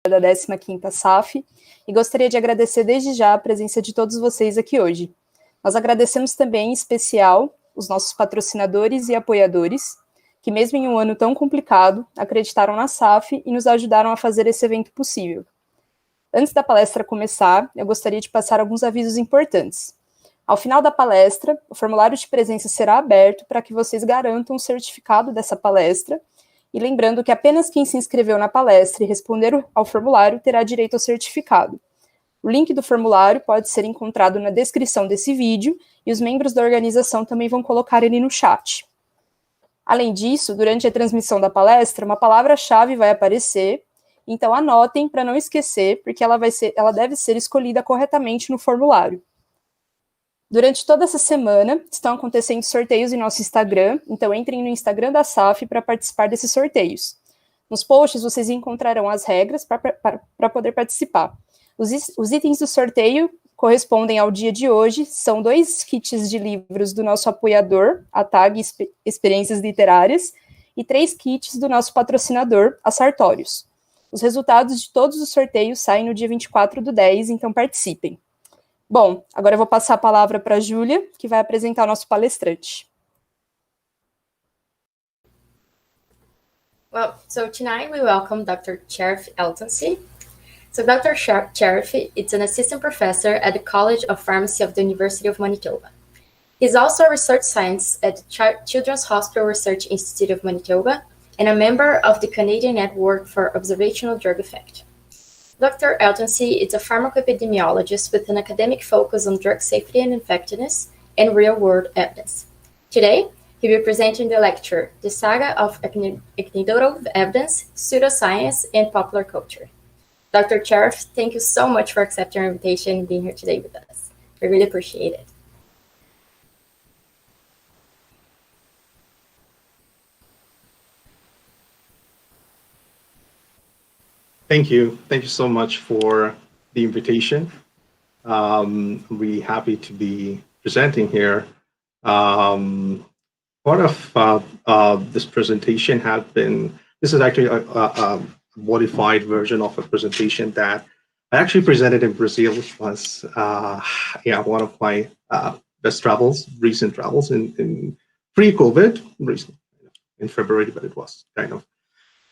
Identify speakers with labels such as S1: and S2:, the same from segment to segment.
S1: da 15ª SAF e gostaria de agradecer desde já a presença de todos vocês aqui hoje. Nós agradecemos também, em especial, os nossos patrocinadores e apoiadores, que mesmo em um ano tão complicado, acreditaram na SAF e nos ajudaram a fazer esse evento possível. Antes da palestra começar, eu gostaria de passar alguns avisos importantes. Ao final da palestra, o formulário de presença será aberto para que vocês garantam o certificado dessa palestra, e lembrando que apenas quem se inscreveu na palestra e responder ao formulário terá direito ao certificado. O link do formulário pode ser encontrado na descrição desse vídeo, e os membros da organização também vão colocar ele no chat. Além disso, durante a transmissão da palestra, uma palavra-chave vai aparecer, então anotem para não esquecer, porque ela deve ser escolhida corretamente no formulário. Durante toda essa semana, estão acontecendo sorteios em nosso Instagram, então entrem no Instagram da SAF para participar desses sorteios. Nos posts vocês encontrarão as regras para poder participar. Os itens do sorteio correspondem ao dia de hoje, são 2 kits de livros do nosso apoiador, a TAG Experiências Literárias, e 3 kits do nosso patrocinador, a Sartórios. Os resultados de todos os sorteios saem no dia 24/10, então participem. Bom, agora eu vou passar a palavra para a Júlia, que vai apresentar o nosso palestrante.
S2: Well, so tonight we welcome Dr. Sheriff Atente-se. So Dr. Sheriff is an assistant professor at the College of Pharmacy of the University of Manitoba. He's also a research scientist at the Children's Hospital Research Institute of Manitoba and a member of the Canadian Network for Observational Drug Effect. Dr. Atente-se is a pharmacoepidemiologist with an academic focus on drug safety and effectiveness and real-world evidence. Today, he will be presenting the lecture, The Saga of Anecdotal Evidence, Pseudoscience, and Popular Culture. Dr. Sheriff, thank you so much for accepting our invitation and being here today with us. We really appreciate it.
S3: Thank you. Thank you so much for the invitation. I'm really happy to be presenting here. Part of this presentation this is actually a modified version of a presentation that I actually presented in Brazil, which was one of my recent travels in pre-COVID, recently in February, but it was kind of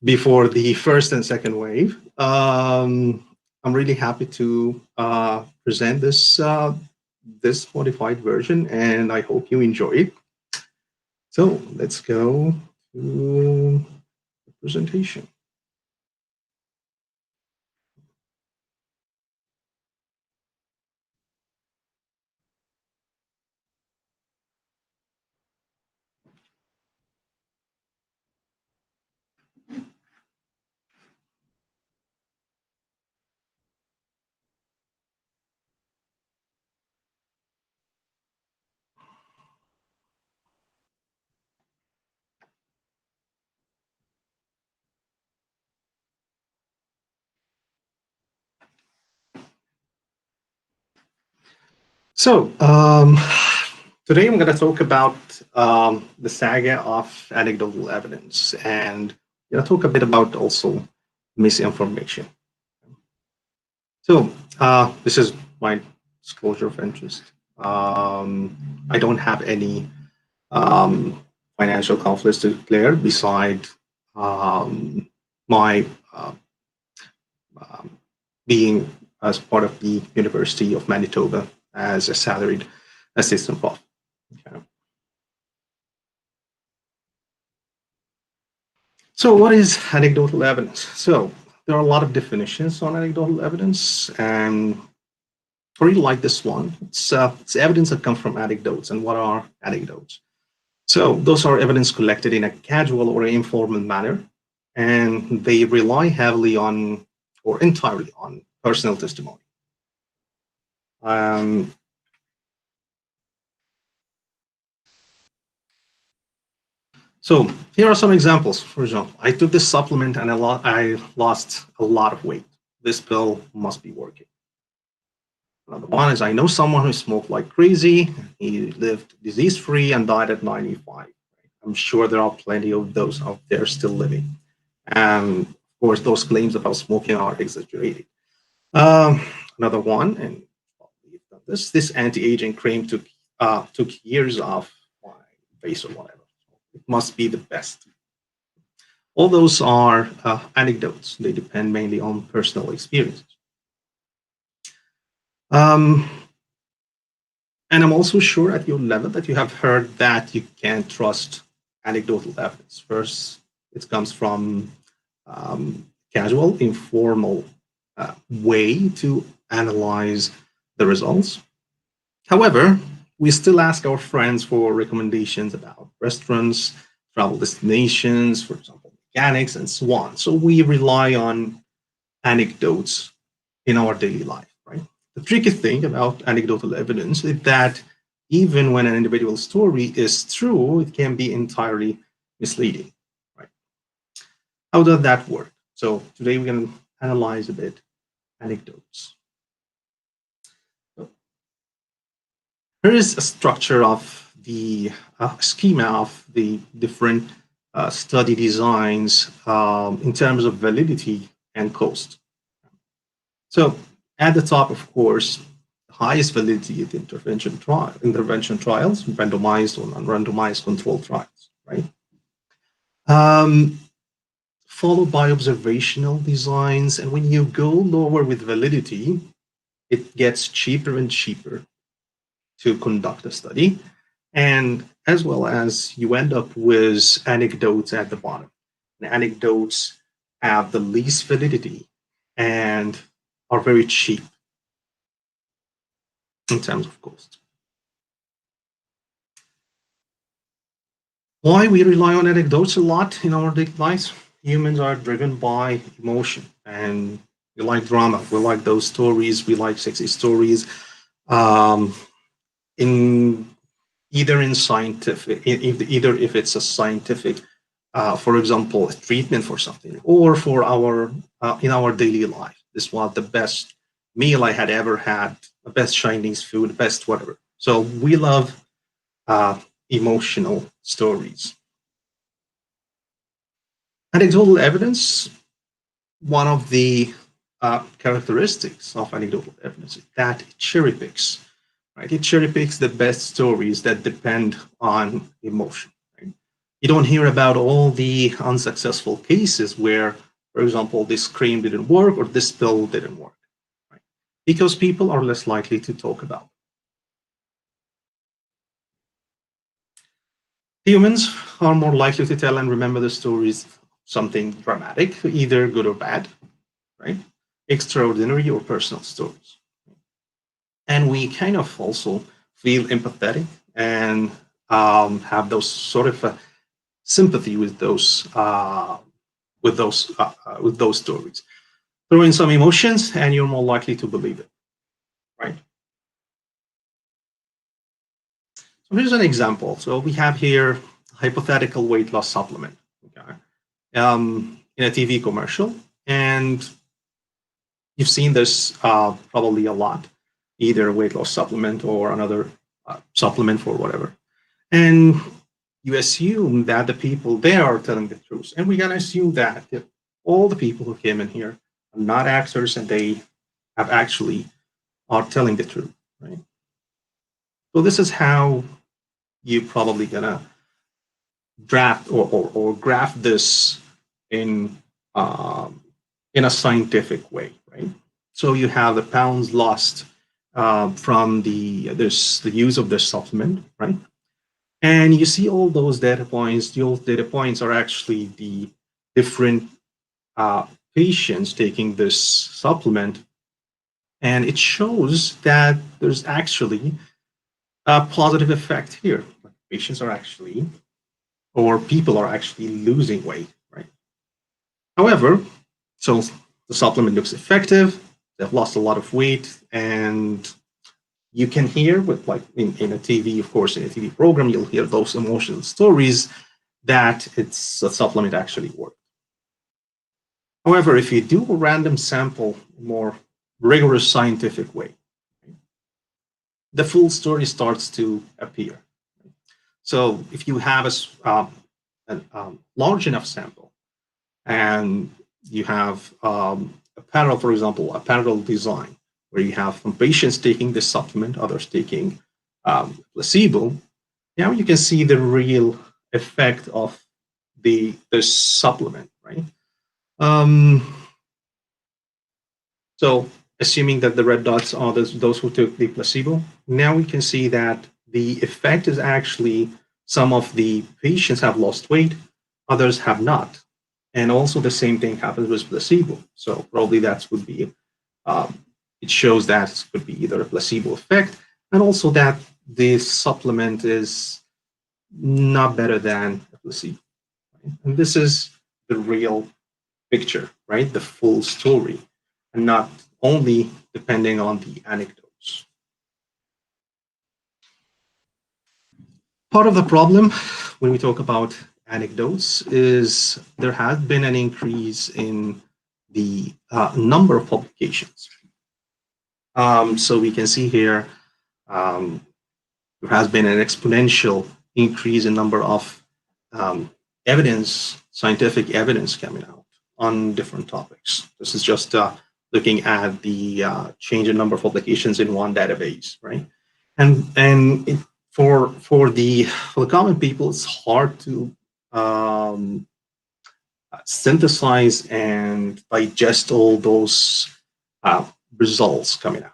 S3: before the first and second wave. I'm really happy to present this modified version, and I hope you enjoy it. So let's go to the presentation. So today I'm going to talk about the saga of anecdotal evidence, and talk a bit about also misinformation. So this is my disclosure of interest. I don't have any financial conflicts to declare beside my being as part of the University of Manitoba as a salaried assistant prof. Okay. So what is anecdotal evidence? So there are a lot of definitions on anecdotal evidence, and I really like this one. It's evidence that comes from anecdotes. And what are anecdotes? So those are evidence collected in a casual or informal manner, and they rely heavily on or entirely on personal testimony. So here are some examples. For example, I took this supplement and I lost a lot of weight. This pill must be working. Another one is, I know someone who smoked like crazy. He lived disease-free and died at 95. I'm sure there are plenty of those out there still living. And of course, those claims about smoking are exaggerated. Another one, and this anti-aging cream took years off my face or whatever. It must be the best. All those are anecdotes. They depend mainly on personal experiences. And I'm also sure at your level that you have heard that you can't trust anecdotal evidence. First, it comes from casual, informal way to analyze the results. However, we still ask our friends for recommendations about restaurants, travel destinations, for example, mechanics, and so on. So we rely on anecdotes in our daily life, right? The tricky thing about anecdotal evidence is that even when an individual story is true, it can be entirely misleading, right? How does that work? So today we're going to analyze a bit anecdotes. So here is a structure of the schema of the different study designs in terms of validity and cost. So at the top, of course, the highest validity is intervention trials, randomized or non-randomized controlled trials, right? Followed by observational designs. And when you go lower with validity, it gets cheaper and cheaper to conduct a study. And as well as you end up with anecdotes at the bottom. And anecdotes have the least validity and are very cheap in terms of cost. Why we rely on anecdotes a lot in our daily lives? Humans are driven by emotion, and we like drama. We like those stories. We like sexy stories. Either if it's a scientific, for example, a treatment for something, or for our in our daily life. This was the best meal I had ever had, the best Chinese food, the best whatever. So we love emotional stories. Anecdotal evidence, one of the characteristics of anecdotal evidence is that it cherry picks. Right? It cherry picks the best stories that depend on emotion. Right? You don't hear about all the unsuccessful cases where, for example, this cream didn't work or this pill didn't work, right? Because people are less likely to talk about it. Humans are more likely to tell and remember the stories of something dramatic, either good or bad, right? Extraordinary or personal stories. And we kind of also feel empathetic and have those sort of sympathy with those stories. Throw in some emotions, and you're more likely to believe it, right? So here's an example. So we have here a hypothetical weight loss supplement, okay, in a TV commercial, and you've seen this probably a lot. Either a weight loss supplement or another supplement for whatever. And you assume that the people there are telling the truth. And we're going to assume that all the people who came in here are not actors and they have actually are telling the truth, right? So this is how you're probably going to draft or graph this in a scientific way, right? So you have the pounds lost from the use of this supplement, right? And you see all those data points. Those data points are actually the different patients taking this supplement. And it shows that there's actually a positive effect here. Patients are actually, or people are actually losing weight, right? However, so the supplement looks effective. They've lost a lot of weight, and you can hear with like in a TV, of course, in a TV program, you'll hear those emotional stories that it's a supplement actually worked. However, if you do a random sample, more rigorous scientific way, the full story starts to appear. So if you have a large enough sample and you have a parallel, for example, a parallel design, where you have some patients taking this supplement, others taking placebo. Now you can see the real effect of the supplement, right? So assuming that the red dots are those who took the placebo, now we can see that the effect is actually some of the patients have lost weight, others have not. And also the same thing happens with placebo. So probably that would be, it shows that it could be either a placebo effect, and also that the supplement is not better than a placebo. Right? And this is the real picture, right? The full story, and not only depending on the anecdotes. Part of the problem when we talk about anecdotes is there has been an increase in the number of publications. So we can see here there has been an exponential increase in number of scientific evidence coming out on different topics. This is just looking at the change in number of publications in one database, right? And for the common people, it's hard to synthesize and digest all those results coming out.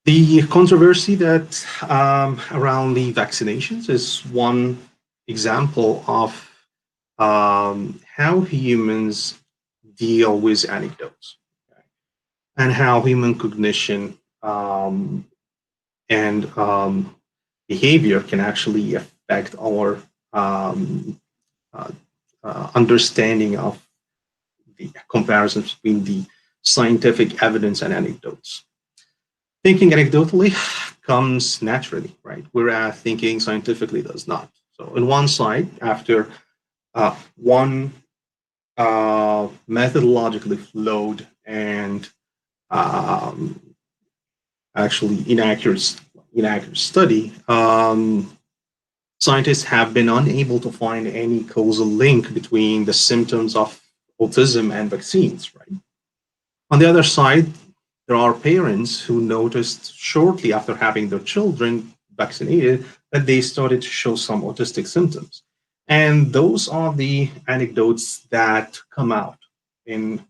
S3: The controversy that around the vaccinations is one example of how humans deal with anecdotes, okay? And how human cognition and behavior can actually affect our understanding of the comparisons between the scientific evidence and anecdotes. Thinking anecdotally comes naturally, right? Whereas thinking scientifically does not. So on one side, after one methodologically flawed and actually inaccurate study, scientists have been unable to find any causal link between the symptoms of autism and vaccines, right? On the other side, there are parents who noticed shortly after having their children vaccinated that they started to show some autistic symptoms. And those are the anecdotes that come out in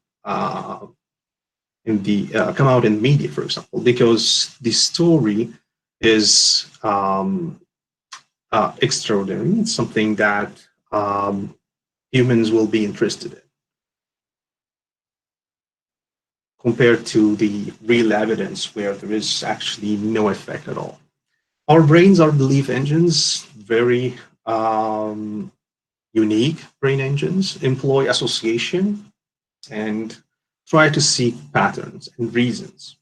S3: media, for example, because the story is extraordinary. It's something that humans will be interested in, compared to the real evidence where there is actually no effect at all. Our brains are belief engines, very unique brain engines, employ association and try to seek patterns and reasons.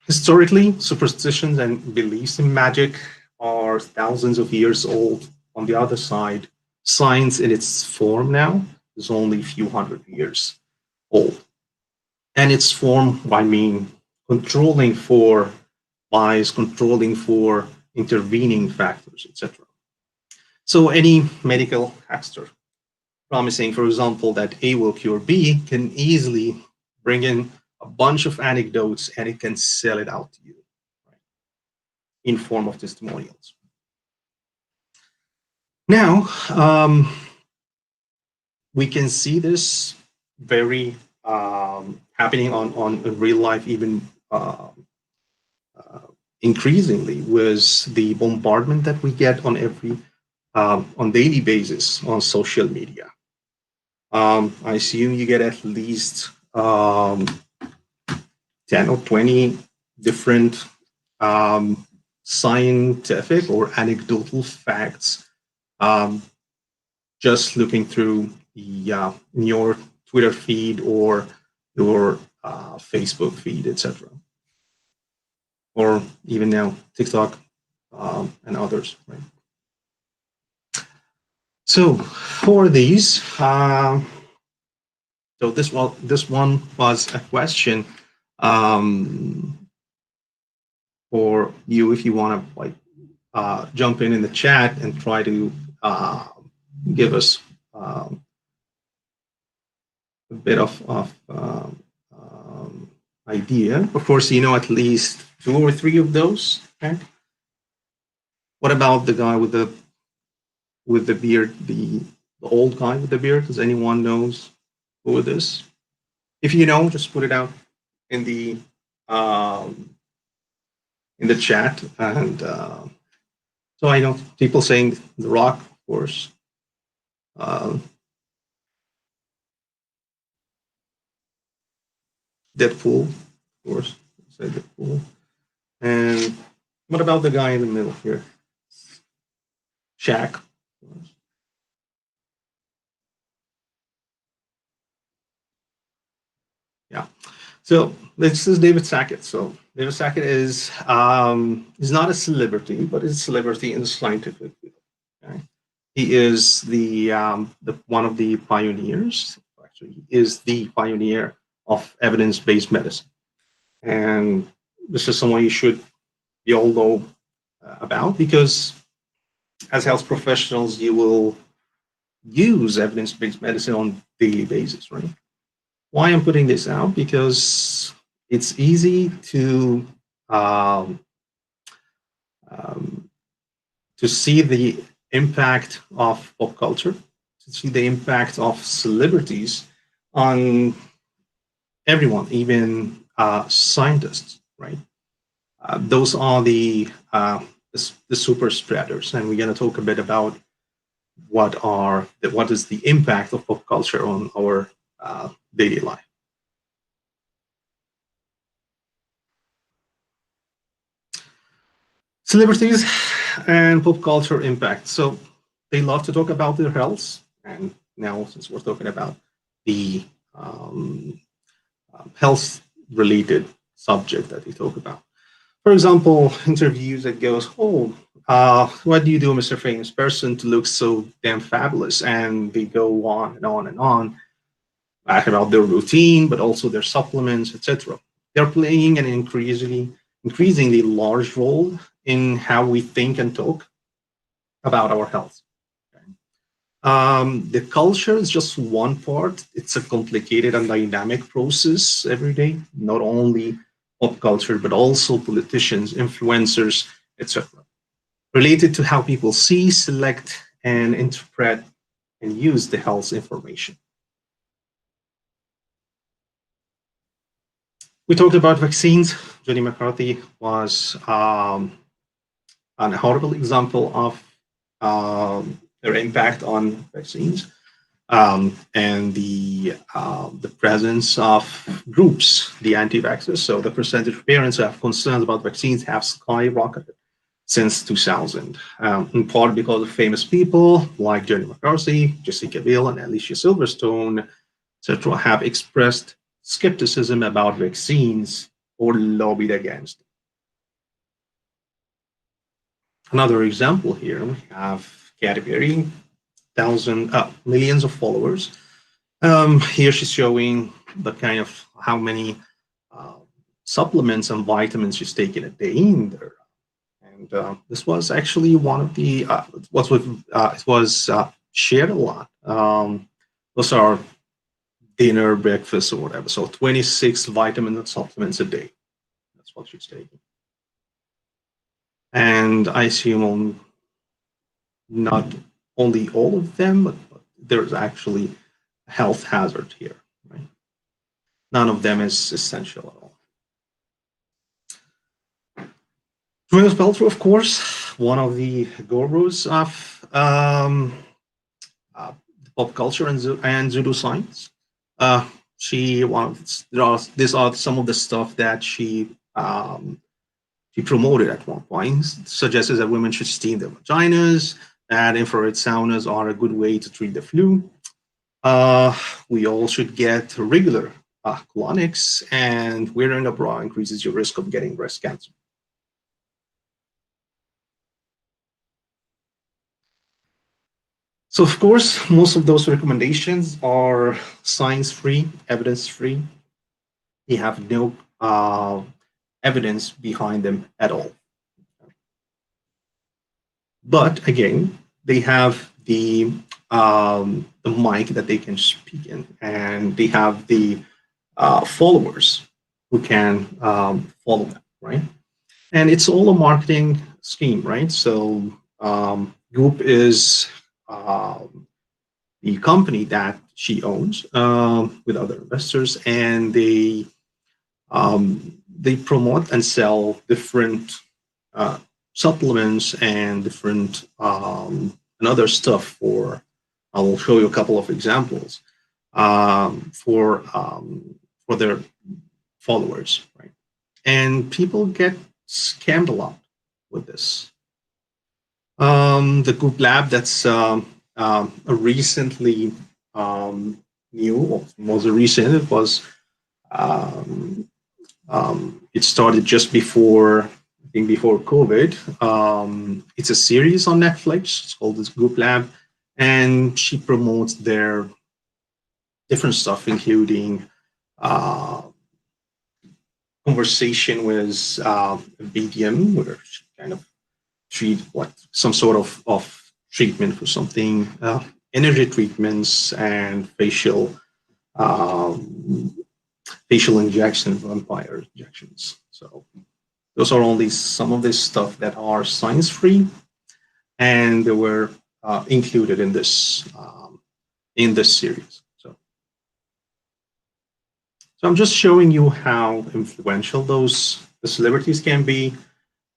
S3: Historically, superstitions and beliefs in magic are thousands of years old. On the other side, science in its form now is only a few hundred years old. And its form, I mean, controlling for bias, controlling for intervening factors, etc. So any medical huckster promising, for example, that A will cure B can easily bring in a bunch of anecdotes and it can sell it out to you, right, in form of testimonials. Now, we can see this very happening on real life, even increasingly, with the bombardment that we get on on daily basis on social media. I assume you get at least 10 or 20 different scientific or anecdotal facts just looking through your Twitter feed or your Facebook feed, etc. Or even now TikTok and others, right? So for these, so this one was a question for you if you want to like jump in the chat and try to give us a bit of idea. Of course, you know at least 2 or 3 of those. Okay. What about the guy with the beard, the old guy with the beard? Does anyone knows who it is? If you know, just put it out in the chat. And so I know people saying The Rock, of course. Deadpool, of course. Say Deadpool. And what about the guy in the middle here? Shaq. Yeah. So this is David Sackett. So David Sackett is not a celebrity, but is a celebrity in the scientific field. Okay? He is the one of the pioneers. Actually, he is the pioneer of evidence-based medicine, and this is someone you all know about, because as health professionals, you will use evidence-based medicine on a daily basis, right? Why I'm putting this out? Because it's easy to see the impact of pop culture, to see the impact of celebrities on everyone, even scientists, right? Those are the super spreaders, and we're going to talk a bit about what is the impact of pop culture on our daily life. Celebrities and pop culture impact. So they love to talk about their health, and now since we're talking about the health-related subject that they talk about. For example, interviews that goes, what do you do, Mr. Famous Person, to look so damn fabulous? And they go on and on and on about their routine, but also their supplements, etc. They're playing an increasingly large role in how we think and talk about our health. The culture is just one part. It's a complicated and dynamic process every day, not only pop culture, but also politicians, influencers, etc. Related to how people see, select, and interpret and use the health information. We talked about vaccines. Jenny McCarthy was an horrible example of their impact on vaccines, and the presence of groups, the anti-vaxxers. So the percentage of parents who have concerns about vaccines have skyrocketed since 2000, in part because of famous people like Jenny McCarthy, Jessica Biel, and Alicia Silverstone, etc., have expressed skepticism about vaccines or lobbied against them. Another example here, we have Katy Perry, millions of followers. Here she's showing the kind of how many supplements and vitamins she's taking a day in there. And this was actually one of the, it was shared a lot. Those are dinner, breakfast, or whatever. So 26 vitamin supplements a day. That's what she's taking. And I assume not only all of them, but there's actually a health hazard here, right? None of them is essential at all. Gwyneth Paltrow, of course, one of the gurus of pop culture and pseudoscience. These are some of the stuff that she promoted at one point, suggested that women should steam their vaginas, that infrared saunas are a good way to treat the flu. We all should get regular colonics, and wearing a bra increases your risk of getting breast cancer. So, of course, most of those recommendations are science-free, evidence-free. They have no evidence behind them at all. But again, they have the mic that they can speak in, and they have the followers who can follow them, right? And it's all a marketing scheme, right? So Goop is the company that she owns with other investors, and they promote and sell different supplements and different and other stuff for. I will show you a couple of examples for their followers, right? And people get scammed a lot with this. The Goop Lab, that's a recently new, most recent. It was it started just before, I think, before COVID. It's a series on Netflix. It's called this Goop Lab, and she promotes their different stuff, including conversation with BDM, where she kind of treat like some sort of treatment for something, energy treatments and facial injections, vampire injections. So those are only some of this stuff that are science-free, and they were included in this series. So I'm just showing you how influential the celebrities can be.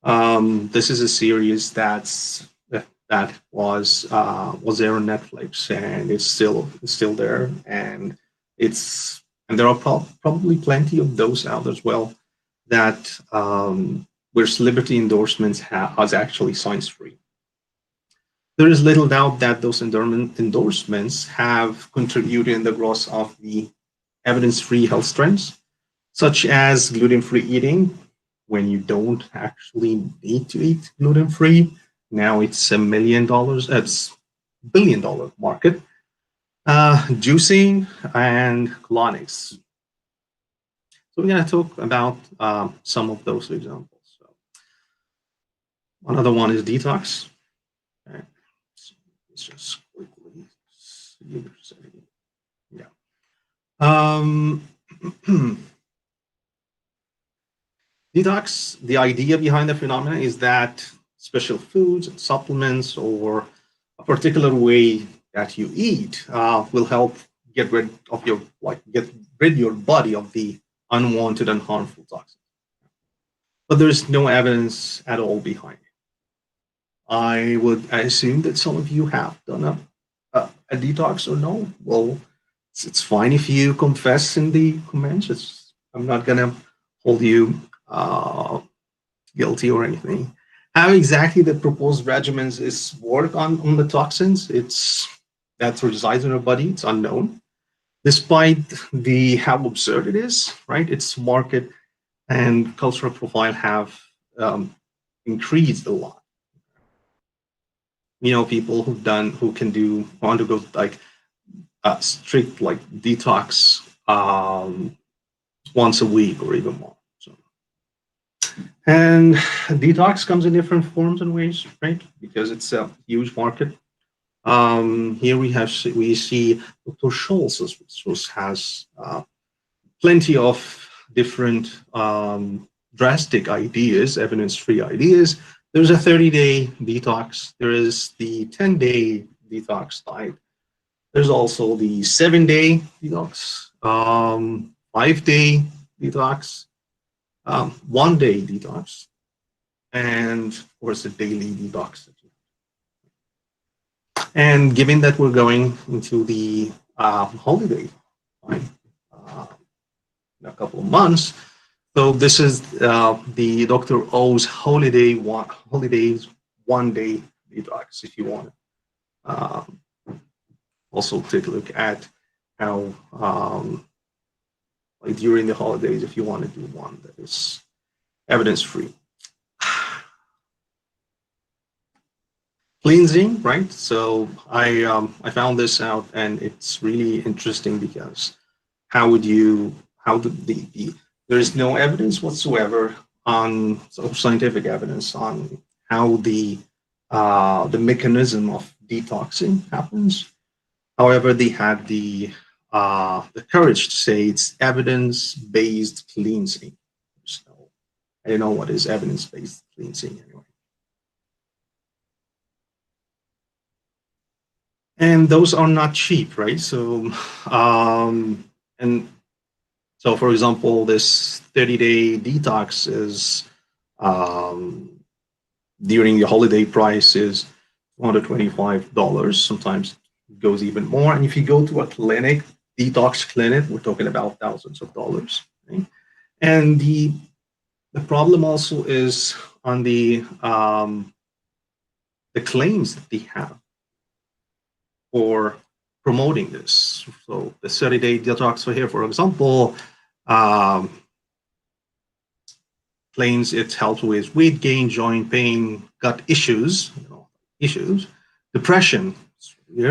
S3: This is a series that was there on Netflix, and it's still there, and there are probably plenty of those out as well that where celebrity endorsements is actually science-free. There is little doubt that those endorsements have contributed in the growth of the evidence-free health trends, such as gluten-free eating, when you don't actually need to eat gluten-free. Now it's $1 billion, it's $1 billion market. Juicing and colonics. So we're going to talk about some of those examples. So another one is detox. Okay. So let's just quickly see if there's any. Yeah. Detox, the idea behind the phenomena is that special foods and supplements or a particular way that you eat will help get rid your body of the unwanted and harmful toxins. But there's no evidence at all behind it. I assume that some of you have done a detox or no. Well, it's fine if you confess in the comments. I'm not gonna hold you guilty or anything. How exactly the proposed regimens is work on the toxins, that resides in our body, it's unknown. Despite how absurd it is, right? Its market and cultural profile have increased a lot. You know, people who want to go like strict like detox once a week or even more. So, and detox comes in different forms and ways, right? Because it's a huge market. Here we see Dr. Schultz, which has plenty of different drastic ideas, evidence-free ideas. There's a 30-day detox. There is the 10-day detox diet. There's also the 7-day detox, 5-day detox, 1-day detox, and of course the daily detox. And given that we're going into the holiday time in a couple of months, so this is the Dr. O's holidays 1-day detox. If you want to also take a look at how like during the holidays, if you want to do one that is evidence-free. Cleansing, right? So I found this out, and it's really interesting because there is no evidence whatsoever on scientific evidence on how the mechanism of detoxing happens. However, they had the courage to say it's evidence-based cleansing. So I don't know what is evidence-based cleansing anyway. And those are not cheap, right? So, and so, for example, this 30-day detox is during the holiday price is $125. Sometimes it goes even more. And if you go to a clinic, detox clinic, we're talking about thousands of dollars. Right? And the problem also is on the claims that they have for promoting this. So the 30-day detox for here, for example, claims it helps with weight gain, joint pain, gut issues, depression,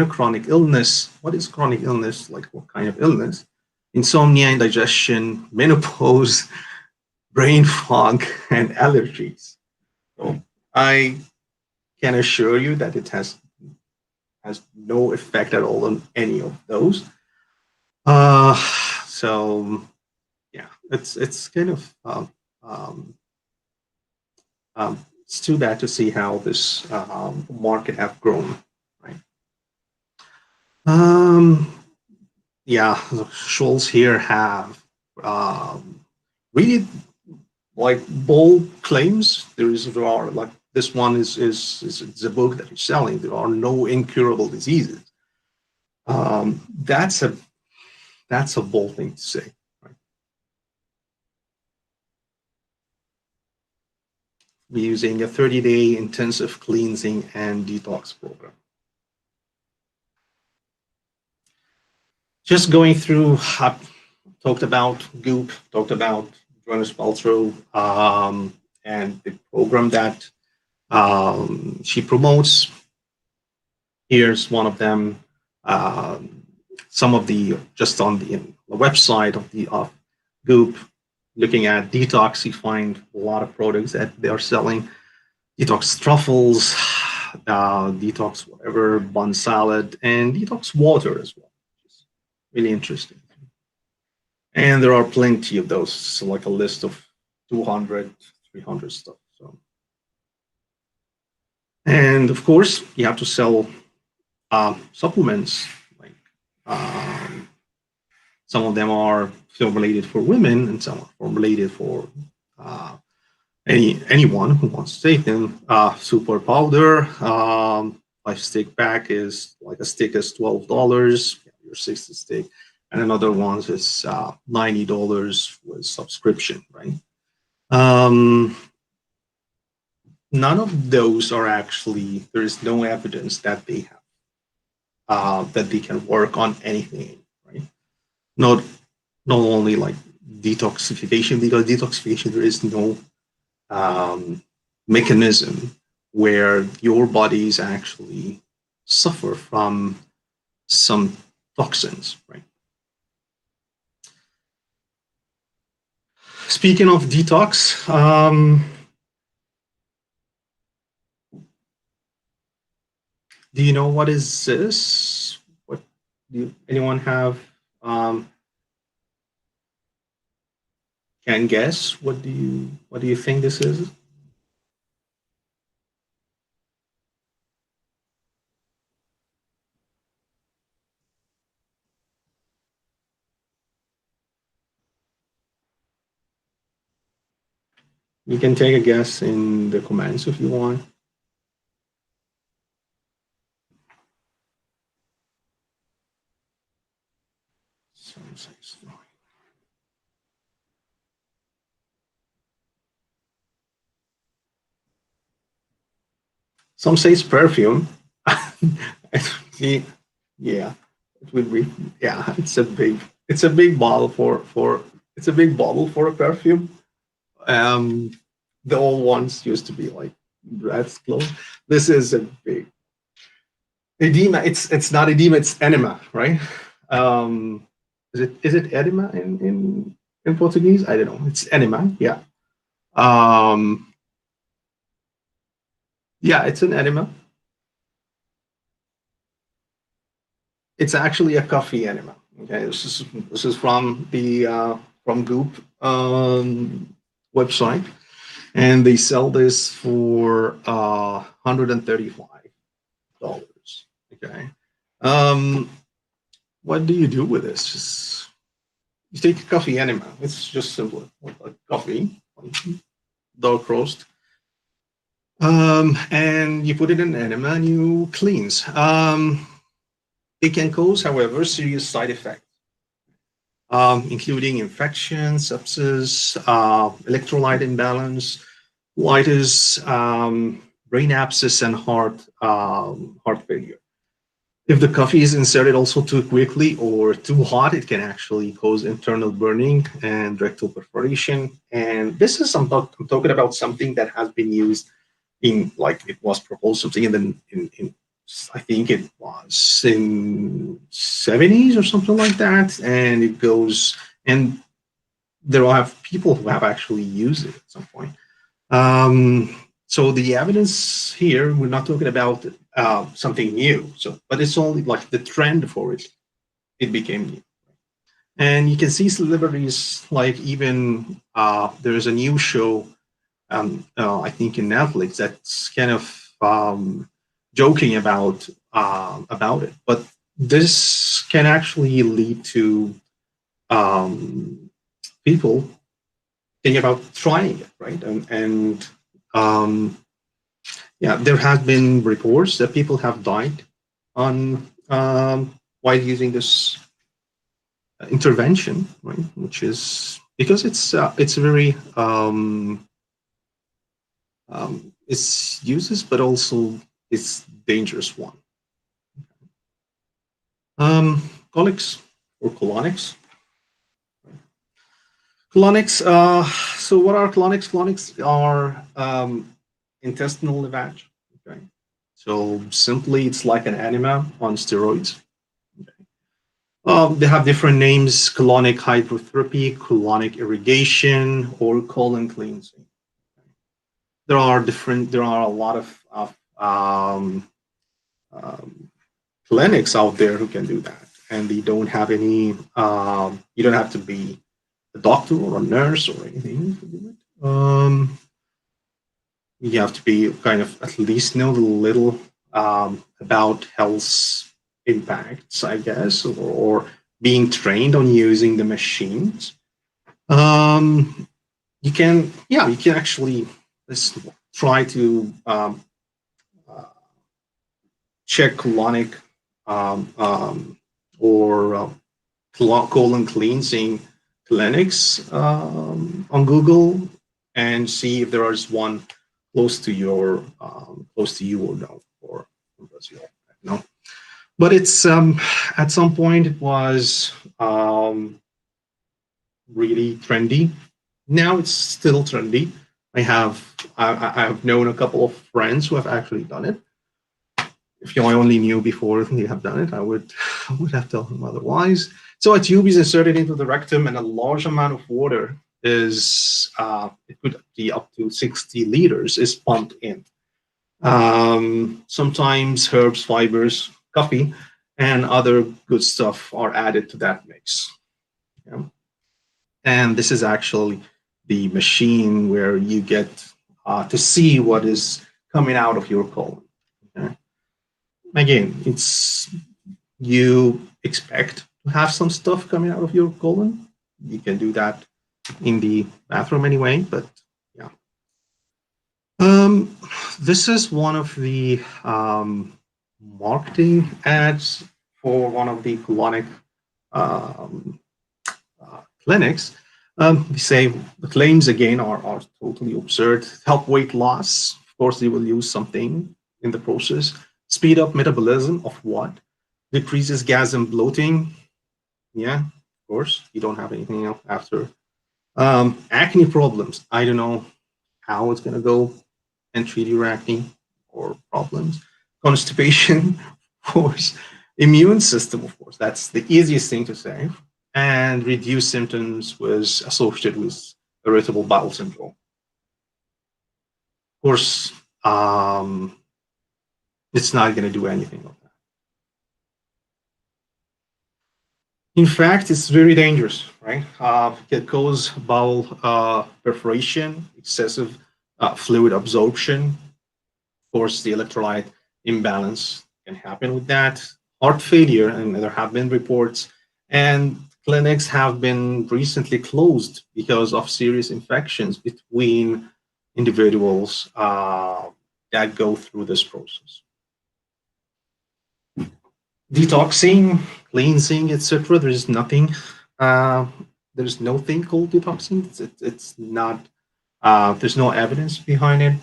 S3: chronic illness. What is chronic illness? Like what kind of illness? Insomnia, indigestion, menopause, brain fog, and allergies. So I can assure you that it has no effect at all on any of those. So yeah, it's kind of it's too bad to see how this market have grown, right? Yeah, Schultz here have really like bold claims. There are like this one is a book that is selling. There are no incurable diseases. That's a bold thing to say. Right? We're using a 30-day intensive cleansing and detox program. Just going through, talked about Goop, talked about Gwyneth Paltrow, and the program that she promotes. Here's one of them. Some of the just on the website of Goop, looking at detox, you find a lot of products that they are selling. Detox truffles, detox whatever, bun salad, and detox water as well. Really interesting. And there are plenty of those, so like a list of 200, 300 stuff. So, and of course, you have to sell supplements. Like some of them are formulated for women, and some are formulated for anyone who wants to take them. Super powder, 5-stick pack is like a stick is $12. Your 60 stick, and another one is $90 with subscription, right? None of those are actually, there is no evidence that they have, that they can work on anything, right? Not only like detoxification, because detoxification, there is no mechanism where your bodies actually suffer from some toxins, right? Speaking of detox, do you know what is this? What do anyone have? Can guess? What do you think this is? You can take a guess in the comments if you want. Some say it's perfume. Yeah, it would be. Yeah, it's a big bottle for a perfume. The old ones used to be like Brad's clothes. This is a big edema. It's not edema. It's enema, right? Is it edema in Portuguese? I don't know. It's enema. Yeah. Yeah, it's an enema. It's actually a coffee enema. Okay, this is from the from Goop website, and they sell this for $135. Okay, what do you do with this? Just, you take a coffee enema. It's just simple, like coffee, dark roast, and you put it in an enema and you cleanse. It can cause, however, serious side effects, including infection, sepsis, electrolyte imbalance, colitis, brain abscess, and heart failure. If the coffee is inserted also too quickly or too hot, it can actually cause internal burning and rectal perforation. And this is, I'm talking about something that has been used in, like, it was proposed something in I think it was in 70s or something like that, and it goes, and there are people who have actually used it at some point. So the evidence here, we're not talking about something new, but it's only like the trend for it. It became new, and you can see celebrities, like, even there's a new show, I think in Netflix, that's kind of joking about it, but this can actually lead to people thinking about trying it, right? And yeah, there have been reports that people have died on while using this intervention, right? Which is because it's very it's uses, but also it's dangerous one. Colics or colonics. Colonics. So what are colonics? Colonics are intestinal lavage. Okay. So simply, it's like an enema on steroids. Okay. They have different names: colonic hydrotherapy, colonic irrigation, or colon cleansing. There are a lot of clinics out there who can do that, and they don't have any. You don't have to be a doctor or a nurse or anything to do it. You have to be kind of at least know a little about health impacts, I guess, or being trained on using the machines. You can actually, let's try to check colonic or colon cleansing clinics on Google and see if there is one close to you or no, or in Brazil. No, but it's at some point it was really trendy. Now it's still trendy. I have known a couple of friends who have actually done it. If you only knew before they have done it, I would have told them otherwise. So a tube is inserted into the rectum, and a large amount of water is it could be up to 60 liters is pumped in. Sometimes herbs, fibers, coffee, and other good stuff are added to that mix. Yeah. And this is actually the machine where you get to see what is coming out of your colon. Okay. Again, you expect to have some stuff coming out of your colon. You can do that in the bathroom anyway, but yeah. This is one of the marketing ads for one of the colonic clinics. They say the claims again are totally absurd. Help weight loss. Of course, they will use something in the process. Speed up metabolism of what? Decreases gas and bloating. Yeah, of course. You don't have anything else after. Acne problems. I don't know how it's going to go and treat your acne or problems. Constipation, of course. Immune system, of course. That's the easiest thing to say. And reduced symptoms was associated with irritable bowel syndrome. course, it's not going to do anything of that. In fact, it's very dangerous, right? It causes bowel perforation, excessive fluid absorption. Of course, the electrolyte imbalance can happen with that. Heart failure, and there have been reports, and clinics have been recently closed because of serious infections between individuals that go through this process. Detoxing, cleansing, etc. There is nothing. There's no thing called detoxing. It's not. There's no evidence behind it.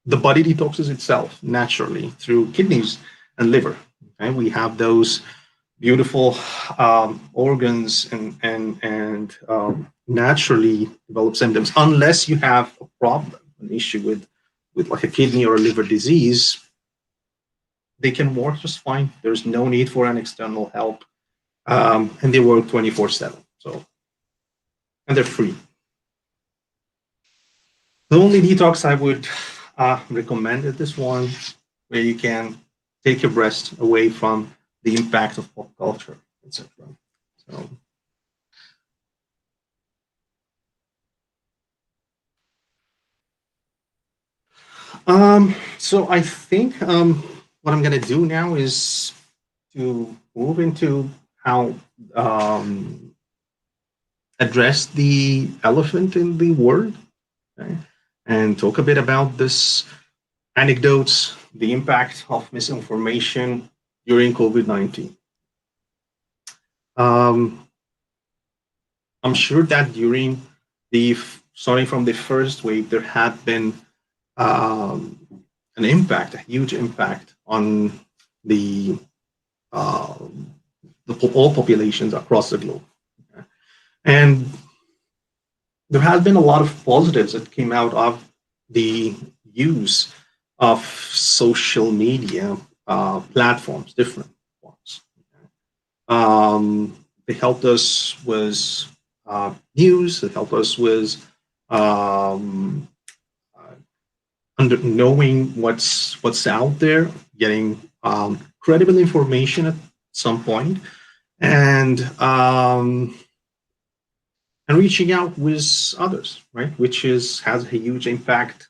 S3: The body detoxes itself naturally through kidneys and liver. Okay? We have those beautiful organs and naturally develop symptoms, unless you have a problem, an issue with like a kidney or a liver disease. They can work just fine. There's no need for an external help, and they work 24/7. So, and they're free. The only detox I would recommend is this one, where you can take a rest away from the impact of pop culture, etc. So I think what I'm going to do now is to move into how address the elephant in the word, okay? And talk a bit about this anecdotes, the impact of misinformation during COVID-19. I'm sure that during starting from the first wave, there had been an impact, a huge impact on the all populations across the globe. Okay? And there has been a lot of positives that came out of the use of social media platforms, different ones. Okay? They helped us with news. It helped us with knowing what's out there, getting credible information at some point, and reaching out with others, right? Which has a huge impact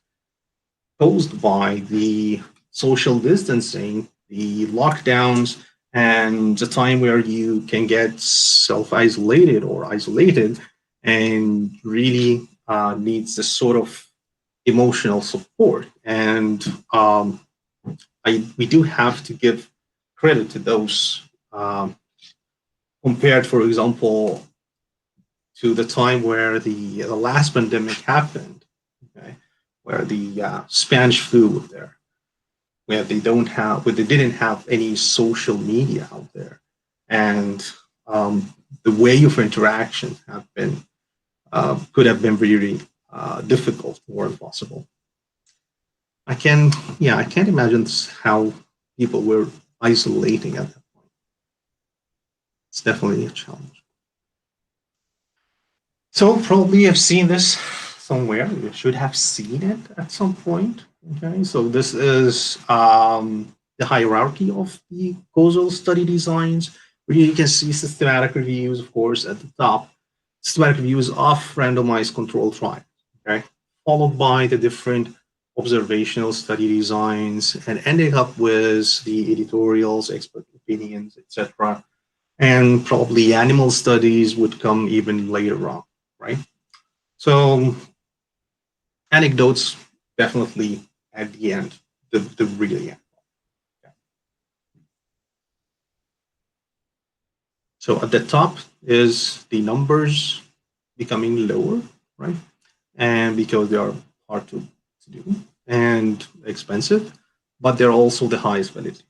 S3: caused by the social distancing, the lockdowns, and the time where you can get self-isolated or isolated and really needs this sort of emotional support. And we do have to give credit to those compared, for example, to the time where the last pandemic happened, okay, where the Spanish flu was there, where they didn't have any social media out there, and the way of interaction could have been really difficult or impossible. I can't imagine how people were isolating at that point. It's definitely a challenge. So probably you've seen this somewhere. You should have seen it at some point. Okay, so this is the hierarchy of the causal study designs, where you can see systematic reviews, of course, at the top. Systematic reviews of randomized controlled trials, okay, followed by the different observational study designs, and ending up with the editorials, expert opinions, etc. And probably animal studies would come even later on, right? So anecdotes definitely at the end, the really end. Okay. So at the top is the numbers becoming lower, right? And because they are hard to do and expensive, but they're also the highest validity.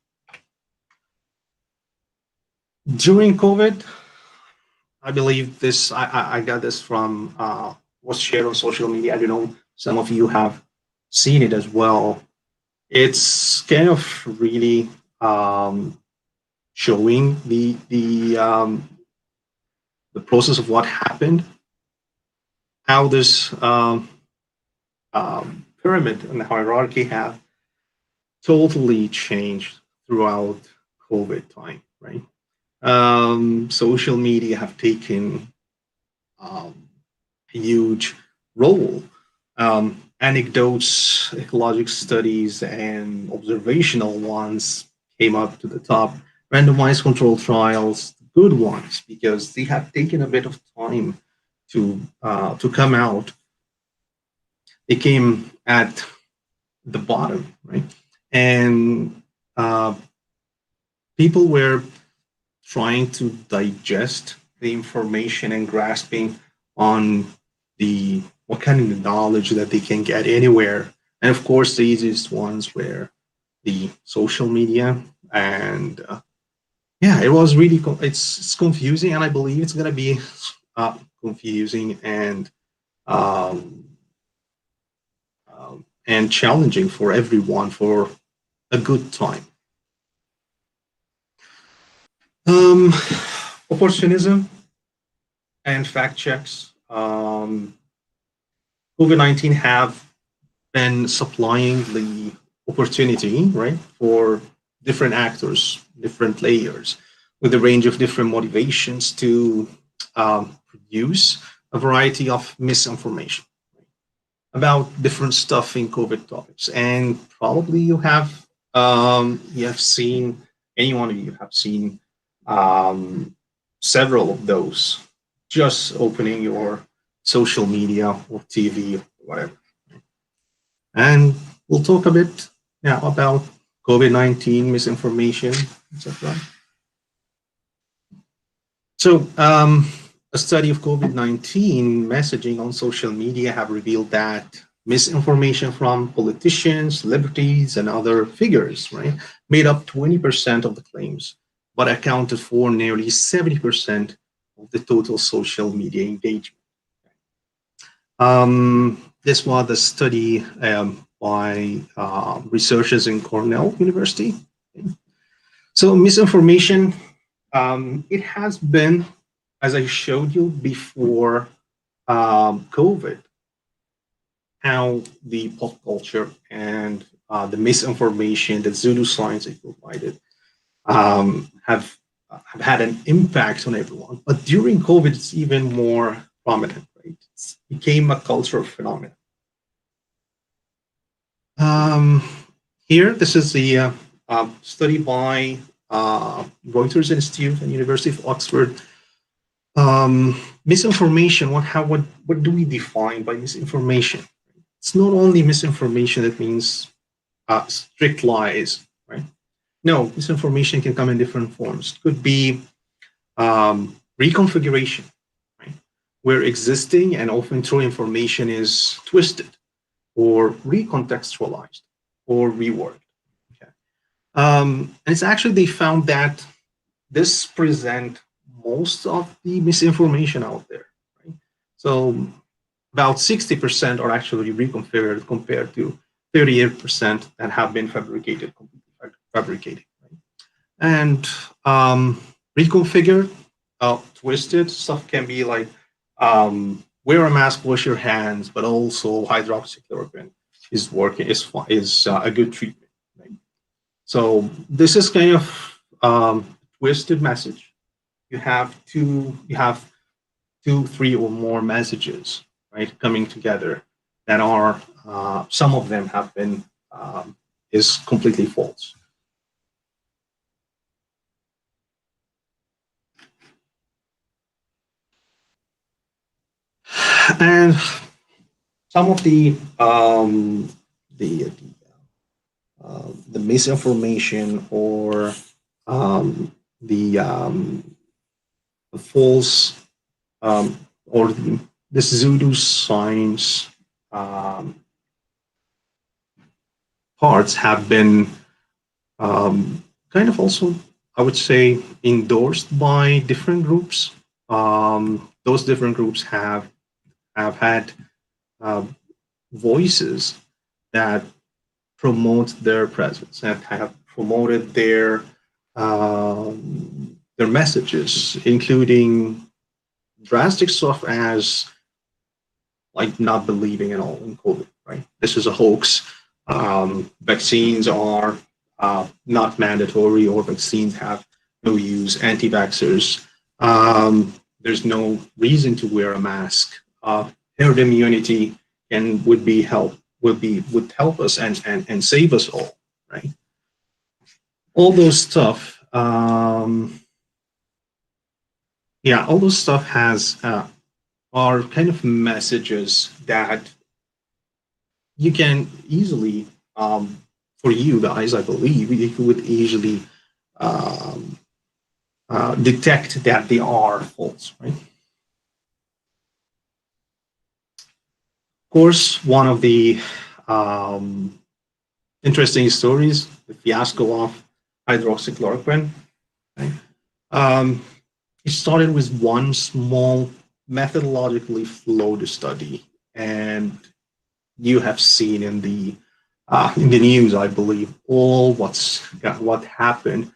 S3: During COVID, I believe this, I got this from was shared on social media. I don't know, some of you have seen it as well. It's kind of really showing the process of what happened, how this pyramid and the hierarchy have totally changed throughout COVID time, right? Social media have taken a huge role. Anecdotes, ecologic studies, and observational ones came up to the top. Randomized control trials, good ones, because they have taken a bit of time to come out. They came at the bottom, right? And people were trying to digest the information and grasping on what kind of knowledge that they can get anywhere. And of course, the easiest ones were the social media. And it was really, it's confusing, and I believe it's going to be confusing and challenging for everyone for a good time. Opportunism and fact checks. COVID-19 have been supplying the opportunity, right, for different actors, different layers, with a range of different motivations to produce a variety of misinformation about different stuff in COVID topics. And probably you have seen, any one of you have seen several of those, just opening your social media or TV or whatever. And we'll talk a bit now about COVID-19 misinformation, etc. So a study of COVID-19 messaging on social media have revealed that misinformation from politicians, celebrities, and other figures, right, made up 20% of the claims, but accounted for nearly 70% of the total social media engagement. This was a study by researchers in Cornell University. So misinformation, it has been, as I showed you before COVID, how the pop culture and the misinformation, the pseudoscience it provided, have had an impact on everyone. But during COVID, it's even more prominent, right? It became a cultural phenomenon. Here, this is the study by Reuters Institute and University of Oxford. Misinformation, what do we define by misinformation? It's not only misinformation that means strict lies, right? No, misinformation can come in different forms. It could be reconfiguration, right? Where existing and often true information is twisted or recontextualized or reworked. Okay. And it's actually, they found that this present most of the misinformation out there, right? So about 60% are actually reconfigured compared to 38% that have been fabricated, right? And reconfigured, twisted stuff can be like wear a mask, wash your hands, but also hydroxychloroquine is working, is a good treatment, right? So this is kind of twisted message. You have two, 3 or more messages, right, coming together that are, some of them have been, is completely false. And some of the misinformation or the false or the pseudoscience parts have been kind of also, I would say, endorsed by different groups. Those different groups have had voices that promote their presence and have promoted their messages, including drastic stuff as like not believing at all in COVID, right? This is a hoax. Vaccines are not mandatory, or vaccines have no use. Anti-vaxxers, there's no reason to wear a mask. Herd immunity would help us and save us all, right? All those stuff, all those stuff has are kind of messages that you can easily, for you guys, I believe, you would easily detect that they are false, right? Of course, one of the interesting stories, the fiasco of hydroxychloroquine. Right? It started with one small methodologically flawed study, and you have seen in the news, I believe, all what happened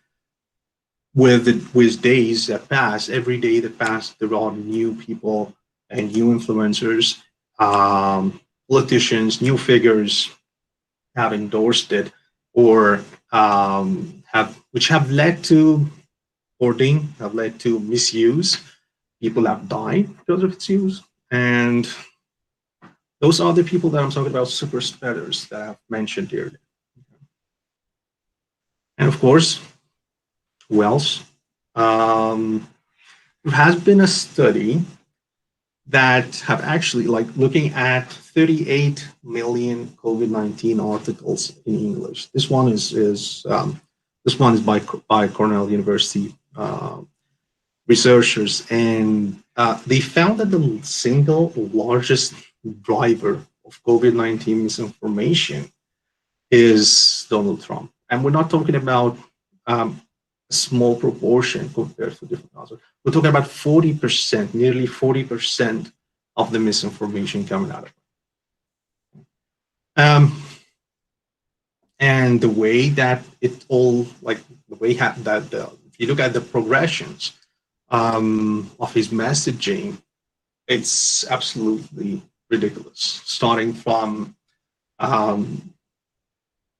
S3: with days that pass. Every day that passed, there are new people and new influencers, politicians, new figures have endorsed it, or which have led to hoarding, have led to misuse. People have died because of its use, and those are the people that I'm talking about, super spreaders that I've mentioned here. And of course, who else? There has been a study that have actually, like, looking at 38 million COVID-19 articles in English. This one is by Cornell University researchers, and they found that the single largest driver of COVID-19 misinformation is Donald Trump. And we're not talking about a small proportion compared to different others. We're talking about 40%, nearly 40% of the misinformation coming out of it. And the way that it all, like the way if you look at the progressions of his messaging, it's absolutely ridiculous. Starting from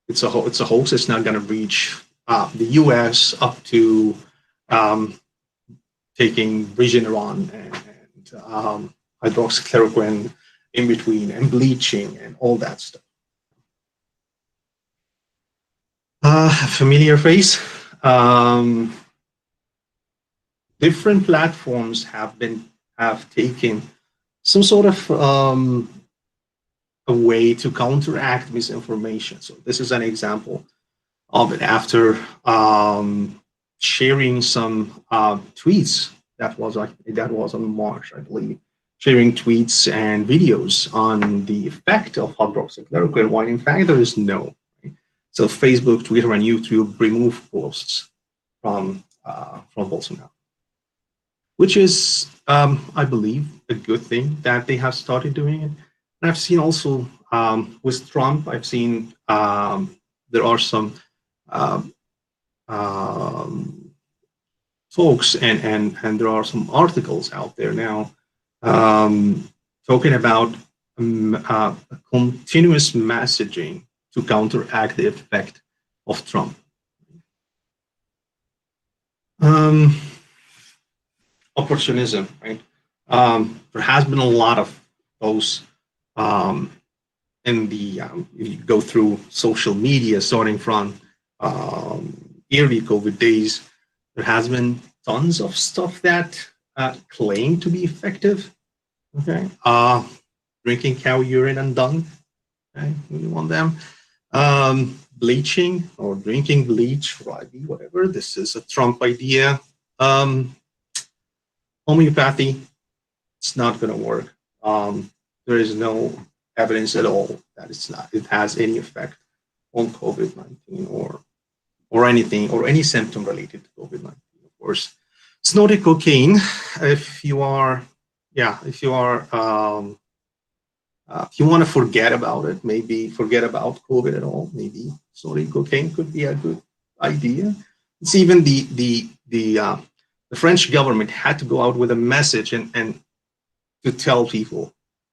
S3: it's a hoax. It's not going to reach the U.S. up to taking Regeneron and hydroxychloroquine in between, and bleaching and all that stuff. Familiar face. Different platforms have taken some sort of a way to counteract misinformation. So this is an example of it. After sharing some tweets, that was on March, I believe, sharing tweets and videos on the effect of hydroxychloroquine, when in fact there is no. Right? So Facebook, Twitter, and YouTube remove posts from Bolsonaro, which is, I believe, a good thing that they have started doing it. And I've seen also with Trump, I've seen there are some folks and there are some articles out there now talking about continuous messaging to counteract the effect of Trump. Opportunism, right? There has been a lot of those in the if you go through social media, starting from early COVID days, there has been tons of stuff that claim to be effective. Okay, drinking cow urine and dung. Okay, we want them. Bleaching or drinking bleach, whatever. This is a Trump idea. Homeopathy, it's not going to work. There is no evidence at all that it has any effect on COVID-19 or anything, or any symptom related to COVID-19. Of course, snorted cocaine. If you want to forget about it, maybe forget about COVID at all, maybe snorting cocaine could be a good idea. It's even the French government had to go out with a message and to tell people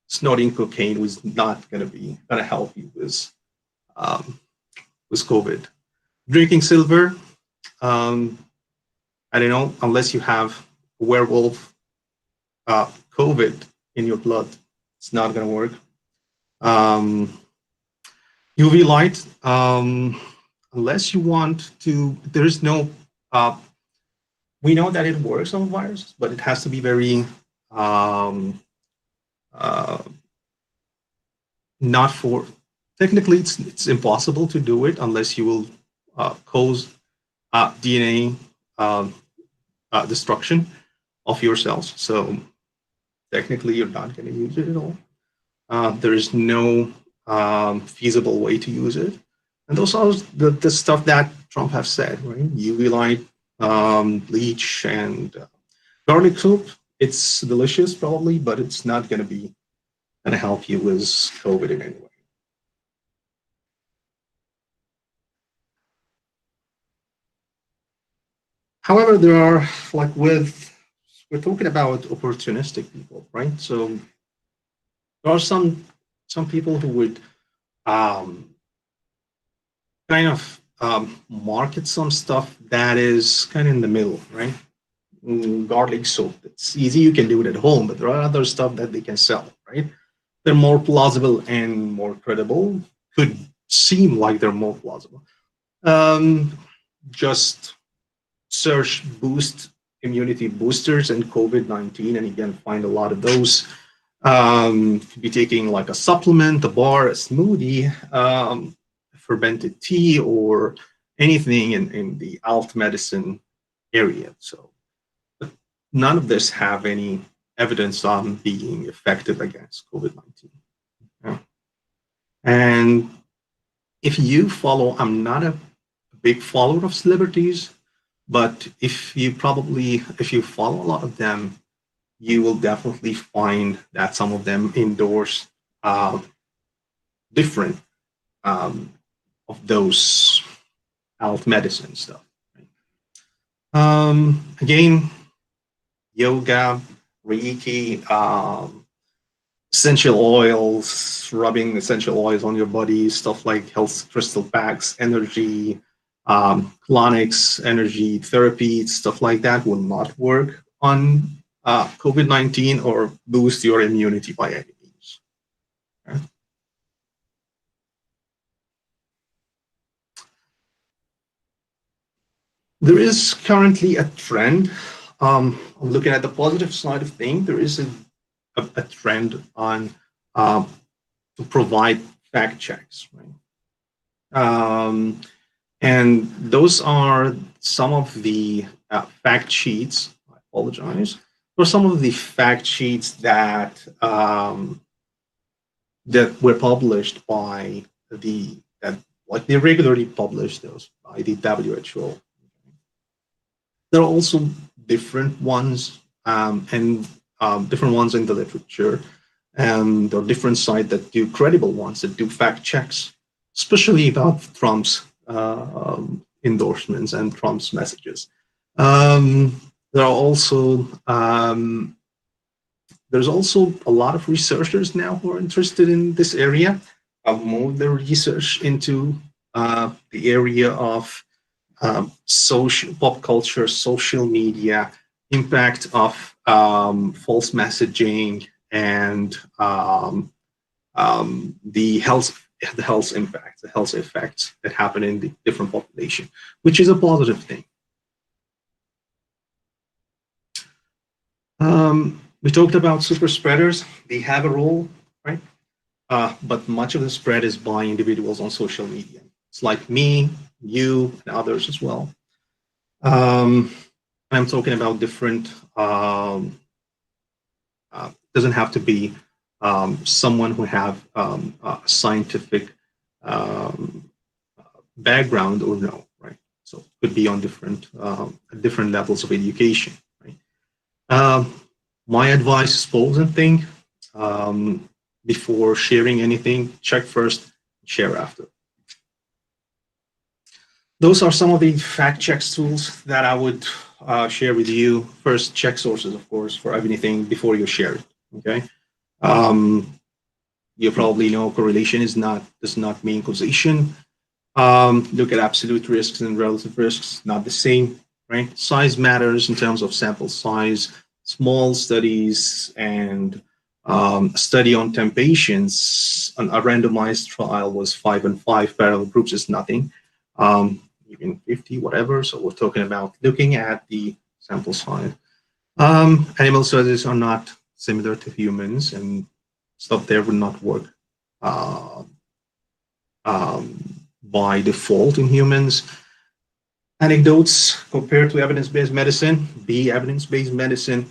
S3: snorting cocaine was not going to help you with COVID. Drinking silver, I don't know, unless you have werewolf COVID in your blood, it's not going to work. UV light, unless you want to, there's no, we know that it works on viruses, but it has to be very, not for, technically it's impossible to do it unless you will cause DNA destruction of your cells. So technically you're not going to use it at all. There is no feasible way to use it. And those are the stuff that Trump has said, right? UV light, bleach, and garlic soup. It's delicious probably, but it's not going to help you with COVID in any way. However, there are, like we're talking about opportunistic people, right? So there are some people who would kind of market some stuff that is kind of in the middle, right? Garlic soap, it's easy, you can do it at home, but there are other stuff that they can sell, right? They're more plausible and more credible, could seem like they're more plausible. Just search boost immunity boosters and COVID-19, and you can find a lot of those. Could be taking like a supplement, a bar, a smoothie, fermented tea, or anything in the alt medicine area. So none of this have any evidence on being effective against COVID-19. Yeah. And if you follow, I'm not a big follower of celebrities, but if you follow a lot of them, you will definitely find that some of them endorse different of those alt medicine stuff. Right? Again, yoga, Reiki, essential oils, rubbing essential oils on your body, stuff like health crystal packs, energy, colonics, energy therapy, stuff like that will not work on COVID-19 or boost your immunity by any means. Okay. There is currently a trend. Looking at the positive side of things, there is a trend on to provide fact checks, right? And those are some of the fact sheets. I apologize. For some of the fact sheets that that were published by they regularly publish those by the WHO. There are also different ones and different ones in the literature, and there are different sites that do credible ones that do fact checks, especially about Trump's endorsements and Trump's messages. There are also there's also a lot of researchers now who are interested in this area, have moved their research into the area of social pop culture, social media, impact of false messaging, and the health impact, the health effects that happen in the different population, which is a positive thing. We talked about super spreaders. They have a role, right? But much of the spread is by individuals on social media. It's like me, you, and others as well. I'm talking about different, doesn't have to be someone who have a scientific background or no, right? So it could be on different levels of education, right? My advice is pause and think before sharing anything. Check first, share after. Those are some of the fact checks tools that I would share with you. First, check sources, of course, for everything before you share it. Okay. You probably know correlation does not mean causation. Look at absolute risks and relative risks, not the same, right? Size matters in terms of sample size. Small studies and a study on 10 patients, a randomized trial was 5 and 5, parallel groups is nothing, even 50, whatever. So we're talking about looking at the sample size. Animal studies are not similar to humans, and stuff there would not work by default in humans. Anecdotes compared to evidence-based medicine, be evidence-based medicine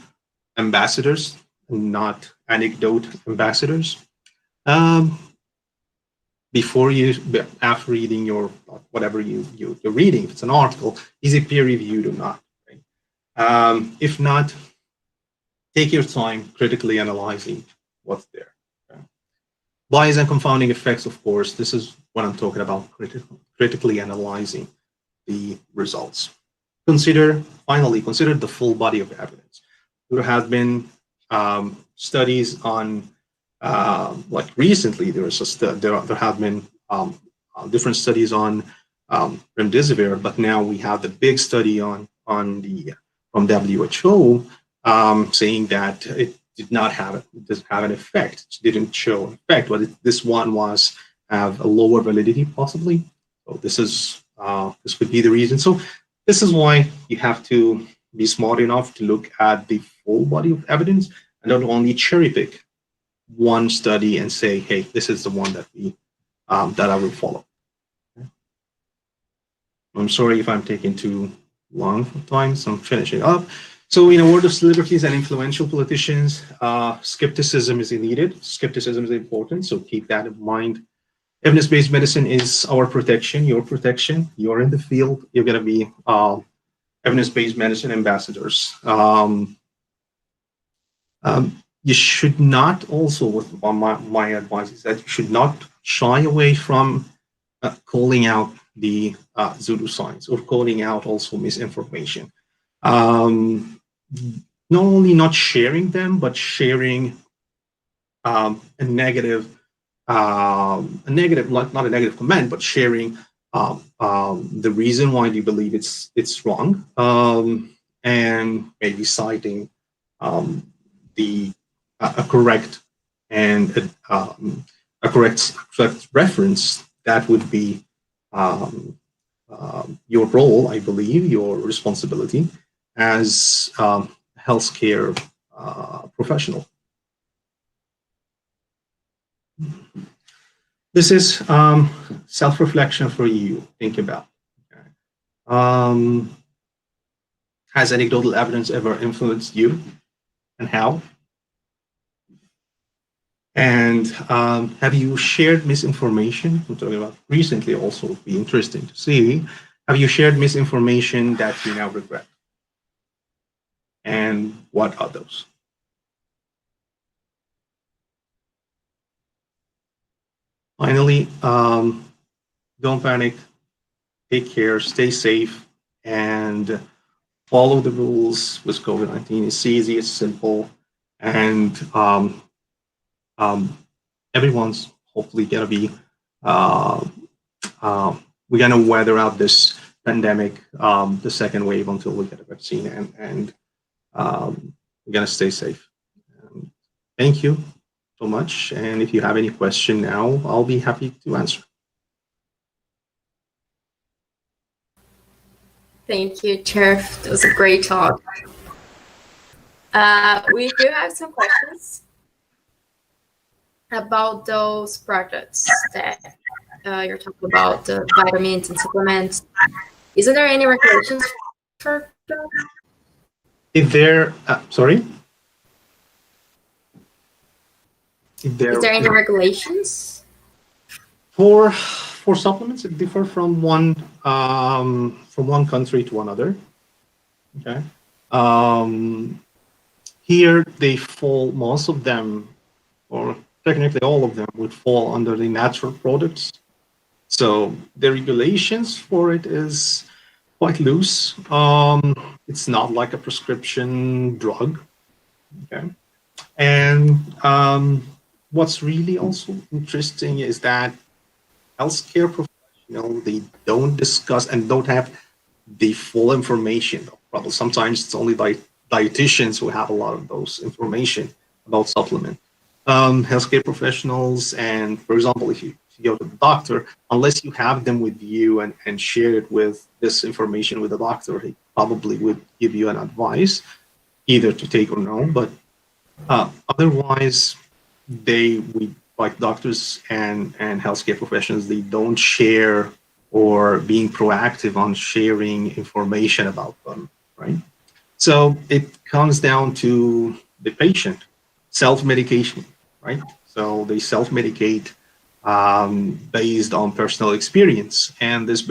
S3: ambassadors, not anecdote ambassadors. After reading your whatever you're reading, if it's an article, is it peer-reviewed or not? Right? If not, take your time critically analyzing what's there. Okay? Bias and confounding effects, of course, this is what I'm talking about, critically analyzing the results. Finally, consider the full body of evidence. There have been studies on, like recently, there have been different studies on remdesivir, but now we have the big study from WHO saying that it doesn't have an effect. It didn't show an effect, but this one have a lower validity possibly. So this could be the reason. So this is why you have to be smart enough to look at the full body of evidence and not only cherry pick one study and say, hey, this is the one that I will follow. Okay. I'm sorry if I'm taking too long for time, so I'm finishing up. So in a world of celebrities and influential politicians, skepticism is needed. Skepticism is important, so keep that in mind. Evidence-based medicine is our protection, your protection. You're in the field, you're going to be evidence-based medicine ambassadors. You should not also, my advice is that you should not shy away from calling out the pseudoscience or calling out also misinformation. Not only not sharing them, but sharing a negative, not a negative comment, but sharing the reason why you believe it's wrong, and maybe citing a correct and a correct reference. That would be your role, I believe, your responsibility as a healthcare professional. This is self-reflection for you. Think about. Okay. Has anecdotal evidence ever influenced you, and how? And have you shared misinformation? I'm talking about recently. Also, would be interesting to see. Have you shared misinformation that you now regret? And what are those? Finally, don't panic, take care, stay safe, and follow the rules with COVID-19. It's easy, it's simple, and everyone's hopefully gonna be, we're gonna weather out this pandemic, the second wave, until we get a vaccine, and we're gonna stay safe. Thank you so much, and if you have any question now, I'll be happy to answer.
S2: Thank you, Chair. It was a great talk. We do have some questions about those products that you're talking about, the vitamins and supplements. Isn't there any regulations for them?
S3: If there, sorry?
S2: Is there any regulations?
S3: For supplements, it differ from one country to another. Okay. Here they fall, most of them, or technically all of them, would fall under the natural products. So the regulations for it is quite loose. It's not like a prescription drug. Okay. And what's really also interesting is that healthcare professionals, they don't discuss and don't have the full information. Probably sometimes it's only dietitians who have a lot of those information about supplement. Healthcare professionals, and for example, if you go to the doctor, unless you have them with you and share it with this information with the doctor, he probably would give you an advice either to take or no. But otherwise, like doctors and healthcare professionals, they don't share or being proactive on sharing information about them, right? So it comes down to the patient self-medication, right? So they self-medicate based on personal experience, and this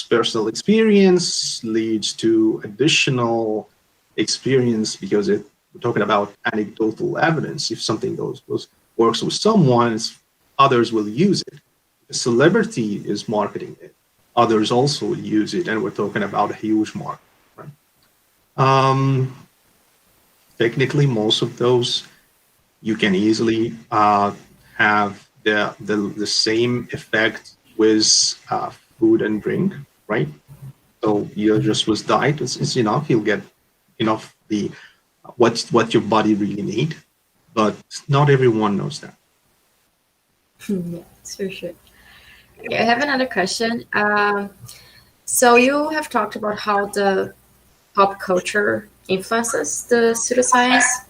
S3: personal experience leads to additional experience because we're talking about anecdotal evidence. If something works with someone, others will use it. A celebrity is marketing it, others also will use it, and we're talking about a huge market, right? Technically, most of those you can easily have the same effect with food and drink, right? So you're just with diet, it's enough. You'll get enough what your body really need, but not everyone knows that.
S2: Yeah, that's for sure. Okay, I have another question. So you have talked about how the pop culture influences the pseudoscience.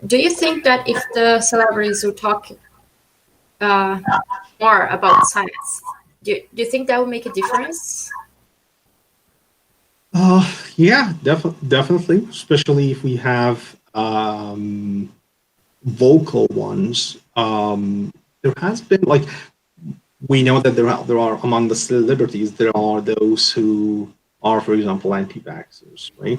S2: Do you think that if the celebrities would talk more about science, do you think that would make a difference?
S3: Yeah, definitely, especially if we have vocal ones. There has been, like, we know that there are among the celebrities, there are those who are, for example, anti-vaxxers, right?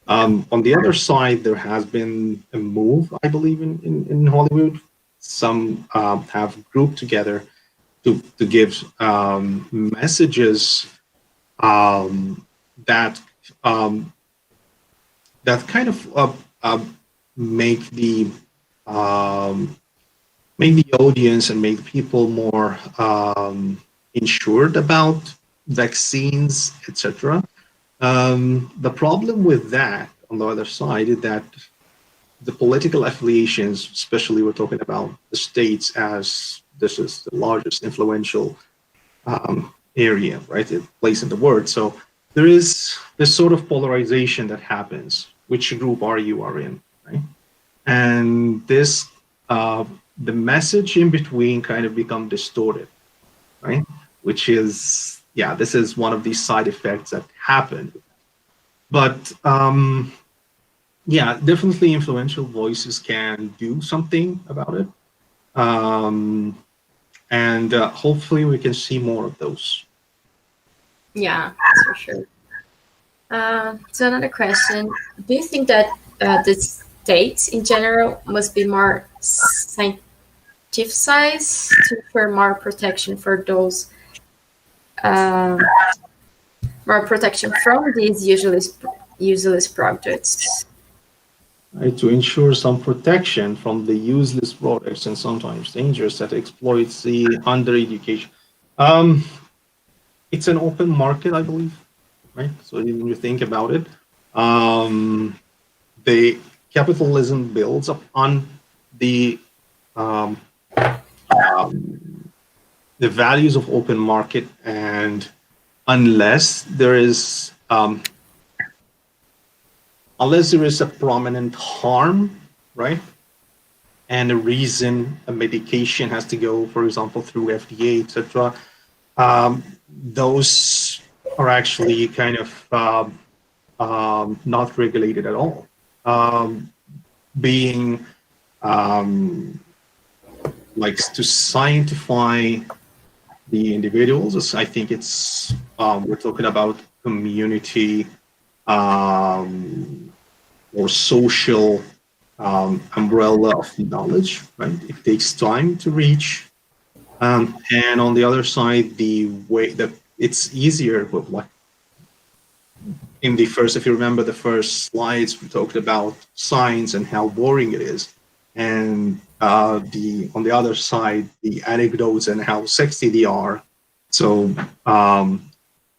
S3: On the other side, there has been a move, I believe, in Hollywood. Some have grouped together to give messages that kind of make the audience and make people more insured about vaccines, etc. The problem with that, on the other side, is that the political affiliations, especially we're talking about the states, as this is the largest influential area, right, place in the world. So there is this sort of polarization that happens. Which group are you in, right? And this, the message in between kind of become distorted, right? Which is, yeah, this is one of these side effects that happen. But yeah, definitely influential voices can do something about it. And hopefully we can see more of those.
S2: Yeah, that's for sure. So another question, do you think that the states in general must be more scientificized to offer more protection for those, more protection from these useless products?
S3: Right, to ensure some protection from the useless products and sometimes dangerous that exploits the undereducation. It's an open market, I believe, right? So when you think about it, the capitalism builds upon the values of open market, and unless there is a prominent harm, right, and a reason a medication has to go, for example, through FDA, etc., those are actually kind of not regulated at all. Being like to scientify the individuals, I think it's we're talking about community or social umbrella of knowledge, right? It takes time to reach. And on the other side, the way that it's easier, but like in the first, if you remember the first slides, we talked about science and how boring it is. And on the other side, the anecdotes and how sexy they are. So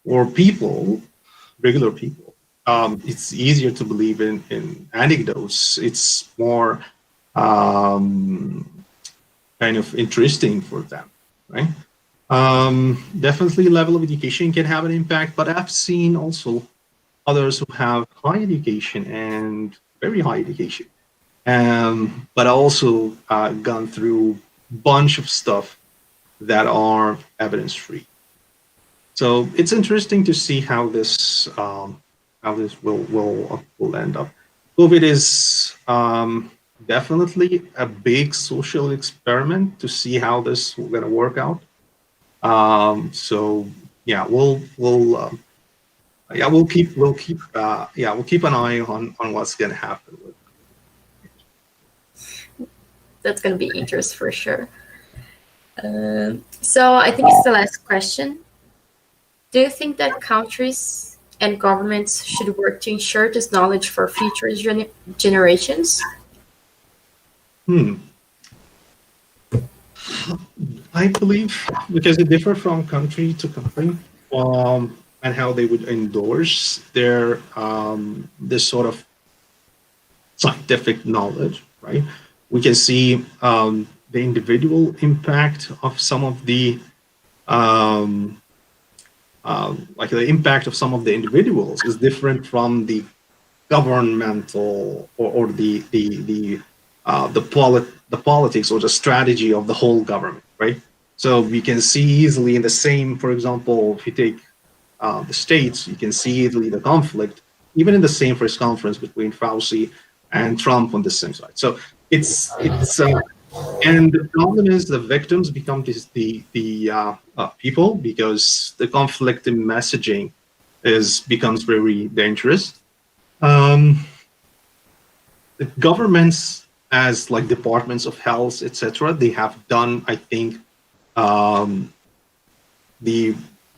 S3: for people, regular people, it's easier to believe in anecdotes. It's more kind of interesting for them, right? Definitely level of education can have an impact, but I've seen also others who have high education and very high education, but also gone through a bunch of stuff that are evidence-free. So it's interesting to see how this will end up. COVID is definitely a big social experiment to see how this is going to work out. So yeah, we'll keep an eye on what's going to happen with.
S2: That's going to be interesting for sure. So I think it's the last question. Do you think that countries and governments should work to ensure this knowledge for future generations?
S3: I believe, because it differs from country to country, and how they would endorse their this sort of scientific knowledge, right? We can see the individual impact of some of the like the impact of some of the individuals is different from the governmental or the politics or the strategy of the whole government, right? So we can see easily in the same, for example, if you take the States, you can see easily the conflict, even in the same press conference between Fauci and Trump on the same side. So it's and the problem is the victims become the people, because the conflict in messaging becomes very dangerous. The governments, as like departments of health, etc., they have done, I think,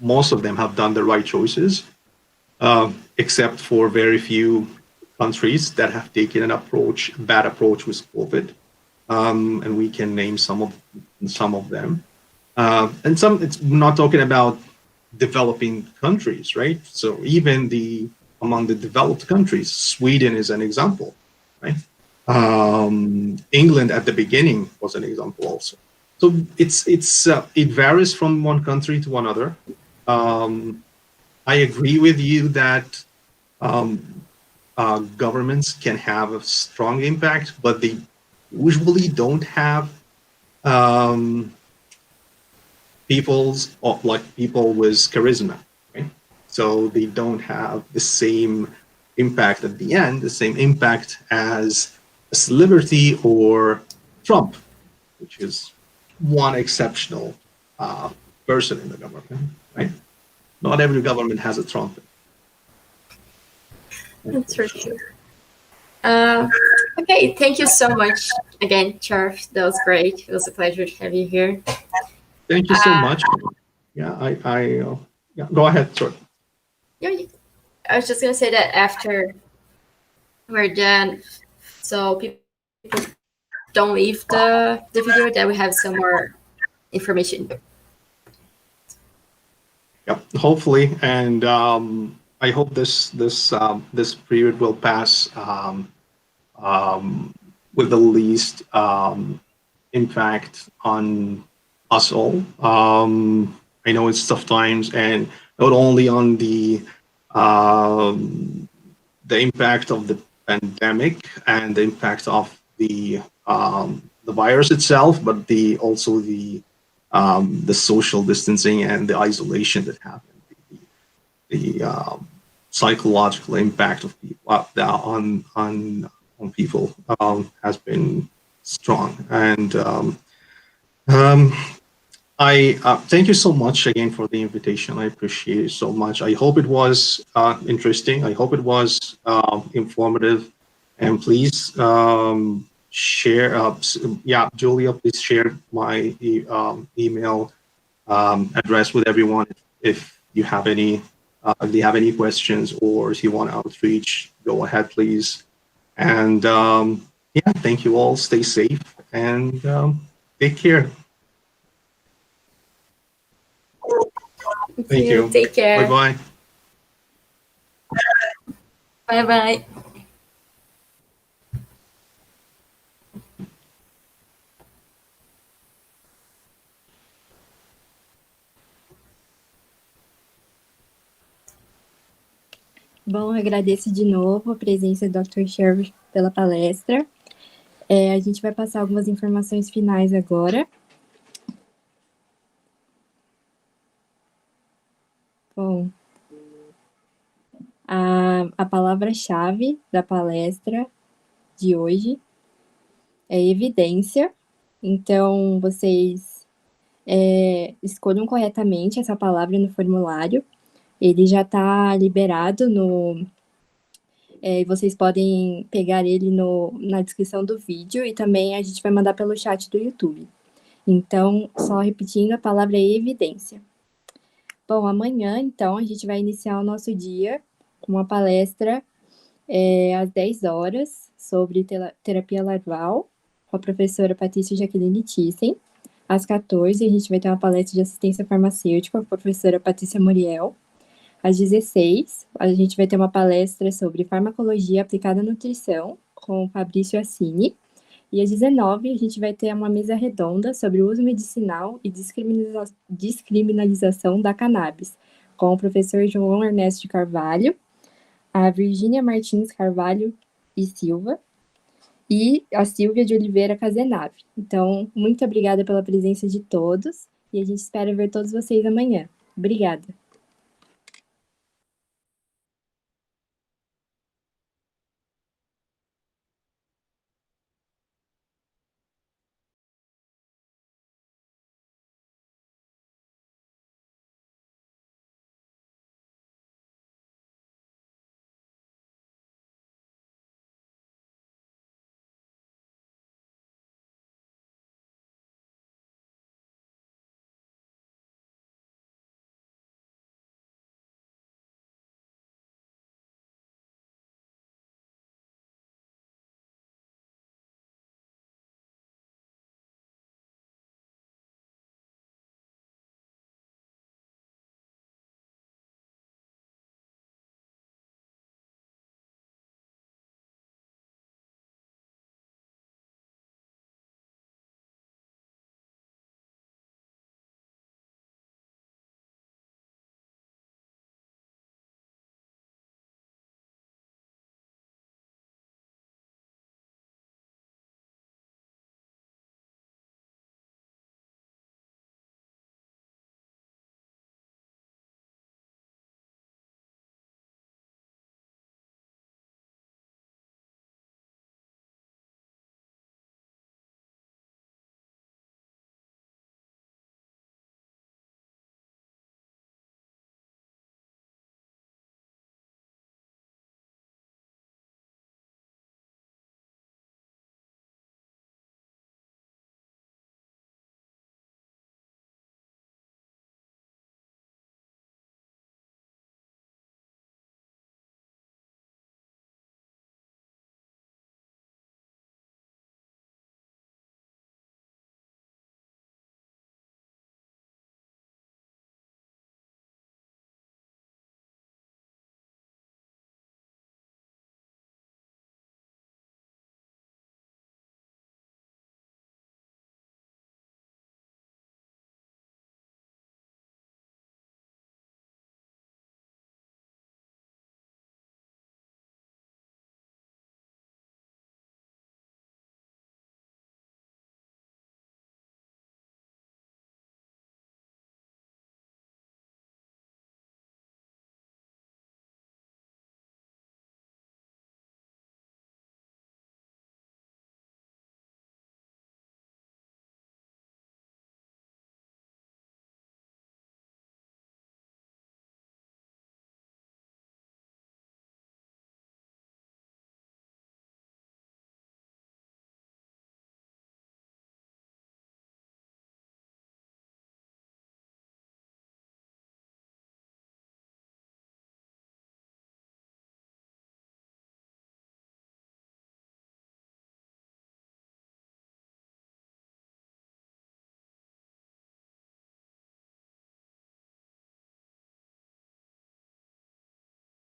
S3: most of them have done the right choices, except for very few countries that have taken a bad approach with COVID. And we can name some of them, and some. It's not talking about developing countries, right? So even among the developed countries, Sweden is an example, right? England at the beginning was an example also. So it varies from one country to another. I agree with you that governments can have a strong impact, but they usually don't have people with charisma, right? So they don't have the same impact at the end, the same impact as a celebrity or Trump, which is one exceptional person in the government, right? Not every government has a Trump.
S2: That's for sure. Okay, thank you so much again, Charf. That was great. It was a pleasure to have you here.
S3: Thank you so much. Yeah, yeah, go ahead. Sorry.
S2: Yeah, I was just gonna say that after we're done, so people don't leave the video, that we have some more information.
S3: Yep, hopefully, and I hope this period will pass with the least impact on us all. I know it's tough times, and not only on the impact of the pandemic and the impact of the virus itself, but also the social distancing and the isolation that happened, the psychological impact of people on people has been strong. And I thank you so much again for the invitation. I appreciate it so much. I hope it was interesting. I hope it was informative. And please share. Yeah, Julia, please share my email address with everyone. If you have any questions, or if you want outreach, go ahead, please. And yeah, thank you all. Stay safe and take care. Thank you.
S2: Take care.
S3: Bye-bye.
S2: Bye-bye.
S4: Bom, agradeço de novo a presença do Dr. Sheriff pela palestra. A gente vai passar algumas informações finais agora. Bom, a palavra-chave da palestra de hoje é evidência. Então, vocês escolham corretamente essa palavra no formulário. Ele já está liberado vocês podem pegar ele na descrição do vídeo e também a gente vai mandar pelo chat do YouTube. Então, só repetindo, a palavra é evidência. Bom, amanhã, então, a gente vai iniciar o nosso dia com uma palestra às 10 horas sobre terapia larval, com a professora Patrícia Jaqueline Thyssen. Às 14, a gente vai ter uma palestra de assistência farmacêutica com a professora Patrícia Muriel. Às 16, a gente vai ter uma palestra sobre farmacologia aplicada à nutrição, com o Fabrício Assini. E às 19, a gente vai ter uma mesa redonda sobre o uso medicinal e descriminalização da cannabis, com o professor João Ernesto de Carvalho, a Virgínia Martins Carvalho e Silva, e a Silvia de Oliveira Casenave. Então, muito obrigada pela presença de todos, e a gente espera ver todos vocês amanhã. Obrigada.